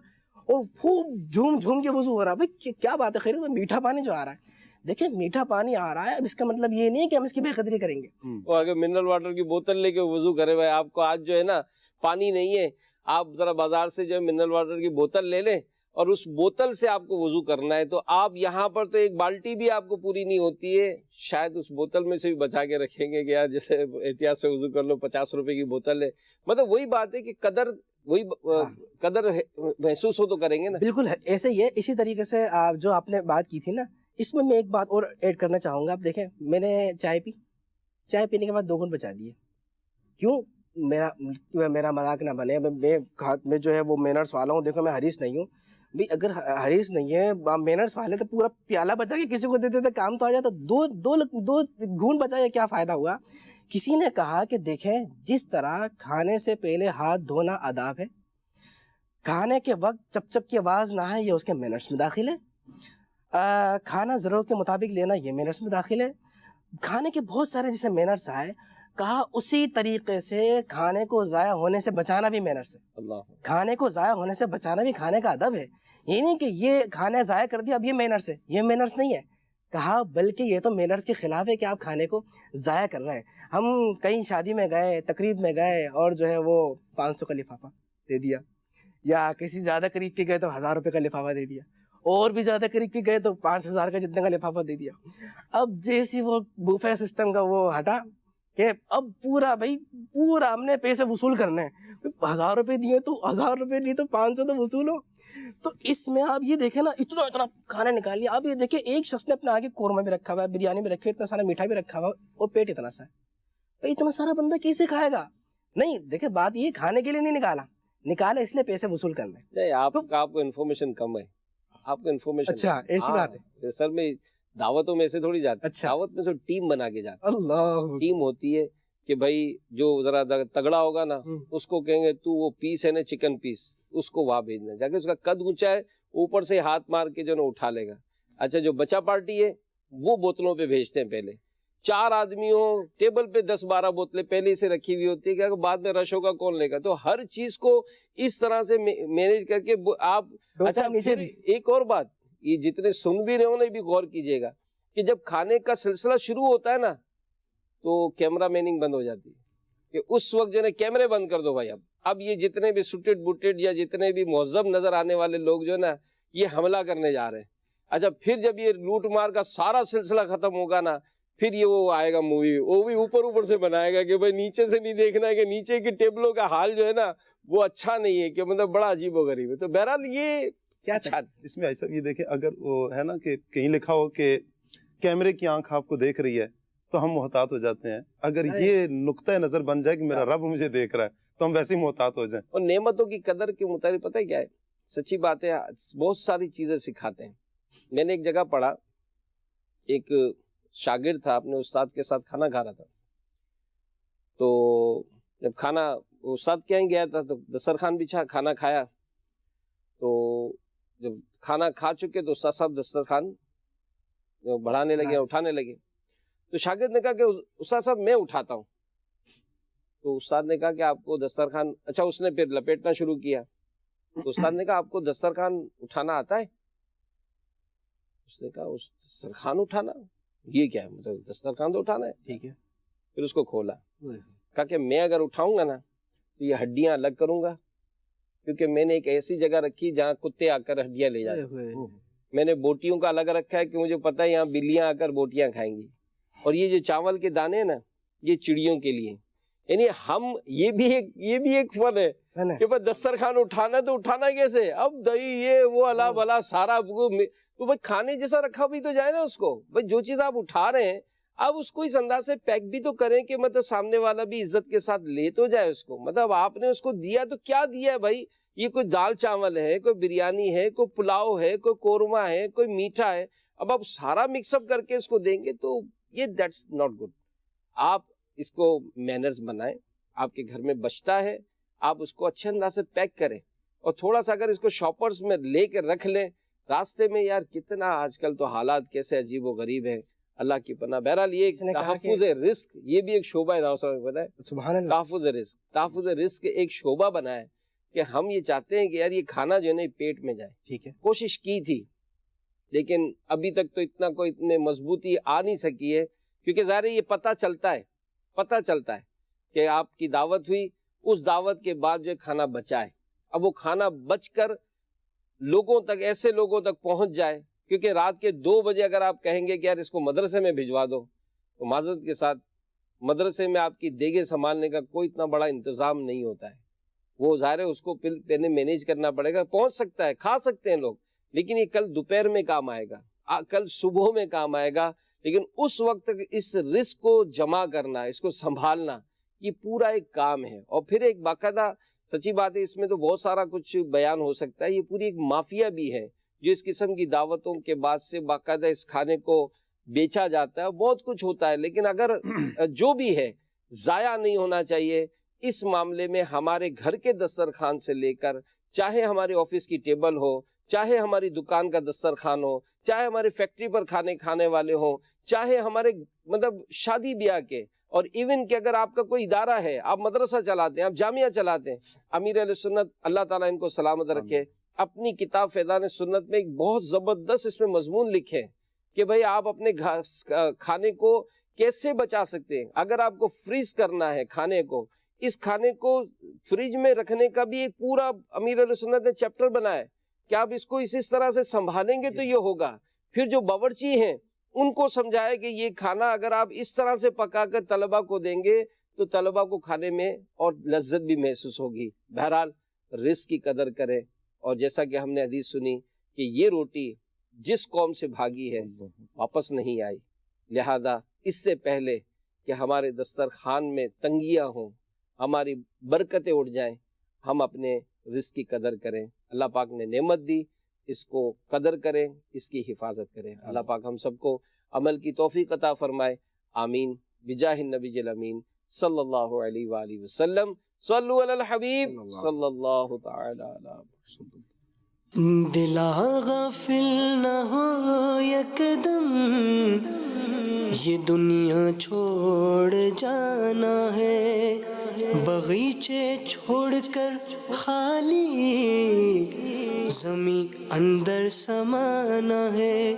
[SPEAKER 3] اور خوب جھوم کے وضو ہو رہا. بھائی کیا بات ہے، خیر میٹھا پانی جو آ رہا ہے، دیکھیں میٹھا پانی آ رہا ہے، اب اس کا مطلب یہ نہیں ہے کہ ہم اس کی بے قدری کریں گے.
[SPEAKER 2] اور اگر منرل واٹر کی بوتل لے کے وضو کرے، بھائی آپ کو آج جو ہے نا پانی نہیں ہے، آپ ذرا بازار سے جو ہے منرل واٹر کی بوتل لے لیں اور اس بوتل سے آپ کو وضو کرنا ہے، تو آپ یہاں پر تو ایک بالٹی بھی آپ کو پوری نہیں ہوتی ہے، شاید اس بوتل میں سے بھی بچا کے رکھیں گے کہ یار جیسے احتیاط سے وضو کر لو، 50 روپے کی بوتل ہے. مطلب وہی بات ہے کہ قدر محسوس ہو تو کریں گے نا.
[SPEAKER 3] بالکل ایسے ہی ہے. اسی طریقے سے جو آپ نے بات کی تھی نا، اس میں ایک بات اور ایڈ کرنا چاہوں گا. آپ دیکھیں میں نے چائے پینے کے بعد 2 گھونٹ بچا دیے. کیوں؟ میرا مذاق نہ بنے، میں جو ہے وہ مینرز والا ہوں. دیکھو میں حریص نہیں ہوں بھی، اگر حریص نہیں ہے مینرز والے تو پورا پیالہ بچا کے کسی کو دیتے تھے، کام تو آ جاتا. 2 گھونٹ بچا کے کیا فائدہ ہوا؟ کسی نے کہا کہ دیکھیں جس طرح کھانے سے پہلے ہاتھ دھونا آداب ہے، کھانے کے وقت چپ چپ کی آواز نہ ہے، یہ اس کے مینرز میں داخل ہے. کھانا ضرورت کے مطابق لینا یہ مینرز میں داخل ہے. کھانے کے بہت سارے جیسے مینرز آئے، کہا اسی طریقے سے کھانے کو ضائع ہونے سے بچانا بھی مینرز ہے. کھانے کو ضائع ہونے سے بچانا بھی کھانے کا ادب ہے. یہ نہیں کہ یہ کھانا ضائع کر دیا اب یہ مینرز ہے، یہ مینرز نہیں ہے. کہا بلکہ یہ تو مینرز کے خلاف ہے کہ آپ کھانے کو ضائع کر رہے ہیں. ہم کہیں شادی میں گئے، تقریب میں گئے اور جو ہے وہ 500 کا لفافہ دے دیا، یا کسی زیادہ قریب کے گئے تو 1000 روپے کا لفافہ دے دیا، اور بھی زیادہ قریب کے گئے تو 5000 کا جتنے کا لفافہ دے دیا. اب جیسی وہ بوفے سسٹم کا وہ ہٹا کہ اب پورا ہم نے پیسے وصول کرنے ہیں. 1000 روپے دیے تو 1000 روپے نہیں تو 500 تو وصول ہو. تو اس میں آپ یہ دیکھیں نا، اتنا کھانا نکال لیا. آپ یہ دیکھیں ایک شخص نے اپنے آگے قورمہ بھی رکھا ہوا ہے، بریانی بھی رکھی ہے، اتنا سارا میٹھا بھی رکھا ہوا ہے، اور پیٹ اتنا سا ہے. اتنا سارا بندہ کیسے کھائے گا؟ نہیں دیکھیں بات یہ کھانے کے لیے نہیں نکالا اس نے پیسے وصول کرنے.
[SPEAKER 2] نہیں آپ کو انفارمیشن کم ہے, آپ کو انفارمیشن.
[SPEAKER 3] اچھا ایسی بات ہے.
[SPEAKER 2] سر میں دعوتوں میں ایسے تھوڑی جاتا,
[SPEAKER 3] اچھا
[SPEAKER 2] دعوت میں تو ٹیم بنا کے جاتا.
[SPEAKER 3] اللہ
[SPEAKER 2] ٹیم ہوتی ہے کہ بھائی جو ذرا تگڑا ہوگا نا اس کو کہیں گے تو وہ پیس ہے نا چکن پیس, اس کو وہاں بھیجنا, جا کے اس کا قد اونچا ہے اوپر سے ہاتھ مار کے جو نا اٹھا لے گا. اچھا جو بچہ پارٹی ہے وہ بوتلوں پہ بھیجتے ہیں, پہلے 4 آدمیوں ٹیبل پہ 10-12 بوتلیں پہلے سے رکھی ہوئی ہوتی ہے کہ بعد میں رش ہوگا کون لے گا. تو ہر چیز کو اس طرح سے مینیج کر کے آپ. اچھا ایک اور بات, یہ جتنے سن بھی رہے ہو نا بھی غور کیجئے گا کہ جب کھانے کا سلسلہ شروع ہوتا ہے نا تو کیمرہ میننگ بند ہو جاتی ہے کہ اس وقت جو ہے کیمرے بند کر دو بھائی. اب یہ جتنے بھی سوٹڈ بوٹڈ یا جتنے بھی مہذب نظر آنے والے لوگ جو ہے نا یہ حملہ کرنے جا رہے ہیں. اچھا پھر جب یہ لوٹ مار کا سارا سلسلہ ختم ہوگا نا پھر یہ وہ آئے گا مووی, وہ بھی اوپر سے بنائے گا کہ بھائی نیچے سے نہیں دیکھنا ہے کہ نیچے کی ٹیبلوں کا حال جو ہے نا وہ اچھا نہیں ہے, کہ مطلب بڑا عجیب و غریب ہے. تو بہرحال یہ
[SPEAKER 3] کیا
[SPEAKER 2] اچھا
[SPEAKER 4] اس میں ایسا یہ دیکھیں اگر وہ ہے نا کہ کہیں لکھا ہو کہ کیمرے کی آنکھ آپ کو دیکھ رہی ہے تو ہم محتاط ہو جاتے ہیں. اگر یہ نقطۂ نظر بن جائے کہ میرا رب مجھے دیکھ رہا ہے تو ہم ویسے ہی محتاط ہو جائیں.
[SPEAKER 2] اور نعمتوں کی قدر کے متعلق پتہ ہے کیا ہے, سچی بات ہے بہت ساری چیزیں سکھاتے ہیں. میں نے ایک جگہ پڑھا, ایک شاگرد تھا اپنے استاد کے ساتھ کھانا کھا رہا تھا. تو جب کھانا استاد کے یہیں گیا تھا تو دسترخوان بچھا, کھانا کھایا. تو جب کھانا کھا چکے تو استاد صاحب دسترخوان بڑھانے لگے, اٹھانے لگے. تو شاگرد نے کہا کہ استاد صاحب میں اٹھاتا ہوں. تو استاد نے کہا کہ آپ کو دسترخوان, اچھا اس نے پھر لپیٹنا شروع کیا. تو استاد نے کہا آپ کو دسترخوان اٹھانا آتا ہے؟ اس نے کہا دسترخوان اٹھانا یہ کیا ہے, مطلب دسترخوان تو اٹھانا ہے.
[SPEAKER 3] ٹھیک ہے.
[SPEAKER 2] پھر اس کو کھولا, کہا کہ میں اگر اٹھاؤں گا نا تو یہ ہڈیاں الگ کروں گا, کیونکہ میں نے ایک ایسی جگہ رکھی جہاں کتے آ کر ہڈیاں لے جاتے. میں نے بوٹیوں کا الگ رکھا ہے کہ مجھے پتا ہے یہاں بلیاں آ کر بوٹیاں کھائیں گی. اور یہ جو چاول کے دانے ہیں نا یہ چڑیوں کے لیے. یعنی ہم یہ بھی ایک فن ہے کہ بھائی دسترخوان اٹھانا تو اٹھانا کیسے, اب دہی یہ وہ اللہ بلا سارا تو بھائی کھانے جیسا رکھا بھی تو جائے نا اس کو. بھائی جو چیز آپ اٹھا رہے ہیں اب اس کو اس انداز سے پیک بھی تو کریں کہ مطلب سامنے والا بھی عزت کے ساتھ لے تو جائے اس کو. مطلب آپ نے اس کو دیا تو کیا دیا ہے بھائی, یہ کوئی دال چاول ہے, کوئی بریانی ہے, کوئی پلاؤ ہے, کوئی قورمہ ہے, کوئی میٹھا ہے. اب آپ سارا مکس اپ کر کے اس کو دیں گے تو یہ دیٹس ناٹ گڈ. آپ اس کو مینرز بنائیں, آپ کے گھر میں بچتا ہے آپ اس کو اچھے انداز سے پیک کریں, اور تھوڑا سا اگر اس کو شاپرز میں لے کے رکھ لیں راستے میں. یار کتنا آج کل تو حالات کیسے عجیب و غریب ہیں, اللہ کی پناہ. بہرحال یہ تحفظ رزق یہ بھی ایک شعبہ ہے.
[SPEAKER 3] سبحان اللہ.
[SPEAKER 2] تحفظ رزق ایک شعبہ بنا ہے کہ ہم یہ چاہتے ہیں کہ یار یہ کھانا جو ہے نا پیٹ میں جائے.
[SPEAKER 3] ٹھیک ہے.
[SPEAKER 2] کوشش کی تھی لیکن ابھی تک تو اتنے مضبوطی آ نہیں سکی ہے, کیونکہ ظاہر یہ پتہ چلتا ہے کہ آپ کی دعوت ہوئی, اس دعوت کے بعد جو کھانا بچا ہے, اب وہ کھانا بچ کر لوگوں تک, ایسے لوگوں تک پہنچ جائے. کیونکہ رات کے 2 بجے اگر آپ کہیں گے کہ یار اس کو مدرسے میں بھجوا دو تو معذرت کے ساتھ مدرسے میں آپ کی دیگیں سنبھالنے کا کوئی اتنا بڑا انتظام نہیں ہوتا ہے. وہ ظاہر ہے اس کو پہلے مینیج کرنا پڑے گا. پہنچ سکتا ہے, کھا سکتے ہیں لوگ, لیکن یہ کل دوپہر میں کام آئے گا, کل صبح میں کام آئے گا. لیکن اس وقت تک اس رزق کو جمع کرنا, اس کو سنبھالنا, یہ پورا ایک کام ہے. اور پھر ایک باقاعدہ سچی بات ہے, اس میں تو بہت سارا کچھ بیان ہو سکتا ہے. یہ پوری ایک مافیا بھی ہے جو اس قسم کی دعوتوں کے بعد سے باقاعدہ اس کھانے کو بیچا جاتا ہے. بہت کچھ ہوتا ہے, لیکن اگر جو بھی ہے ضائع نہیں ہونا چاہیے. اس معاملے میں ہمارے گھر کے دسترخوان سے لے کر چاہے ہمارے آفس کی ٹیبل ہو, چاہے ہماری دکان کا دسترخوان ہو, چاہے ہماری فیکٹری پر کھانے والے ہوں, چاہے ہمارے مطلب شادی بیاہ کے, اور ایون کہ اگر آپ کا کوئی ادارہ ہے, آپ مدرسہ چلاتے ہیں, آپ جامعہ چلاتے ہیں. امیر اہل سنت اللہ تعالیٰ ان کو سلامت رکھے, اپنی کتاب فیضان سنت میں ایک بہت زبردست اس میں مضمون لکھے کہ بھئی آپ اپنے کھانے کو کیسے بچا سکتے ہیں. اگر آپ کو فریز کرنا ہے کھانے کو, اس کھانے کو فریج میں رکھنے کا بھی ایک پورا امیر اہل سنت نے چیپٹر بنایا ہے کہ آپ اس کو اسی طرح سے سنبھالیں گے تو یہ ہوگا. پھر جو باورچی ہیں ان کو سمجھایا کہ یہ کھانا اگر آپ اس طرح سے پکا کر طلبہ کو دیں گے تو طلبہ کو کھانے میں اور لذت بھی محسوس ہوگی. بہرحال رزق کی قدر کریں, اور جیسا کہ ہم نے حدیث سنی کہ یہ روٹی جس قوم سے بھاگی ہے واپس نہیں آئی, لہذا اس سے پہلے کہ ہمارے دسترخوان میں تنگیاں ہوں، ہماری برکتیں اٹھ جائیں، ہم اپنے رزق کی قدر کریں۔ اللہ پاک نے نعمت دی، اس کو قدر کریں، اس کی حفاظت کریں۔ اللہ پاک ہم سب کو عمل کی توفیق عطا فرمائے، آمین، بجاہ النبی الامین صلی اللہ علیہ وآلہ وسلم۔ صلو علی الحبیب صلی اللہ تعالی علیہ وسلم۔
[SPEAKER 1] دلا غافل نہ ہو یکدم، یہ دنیا چھوڑ جانا ہے، باغیچے چھوڑ کر خالی زمیں اندر سمانا ہے۔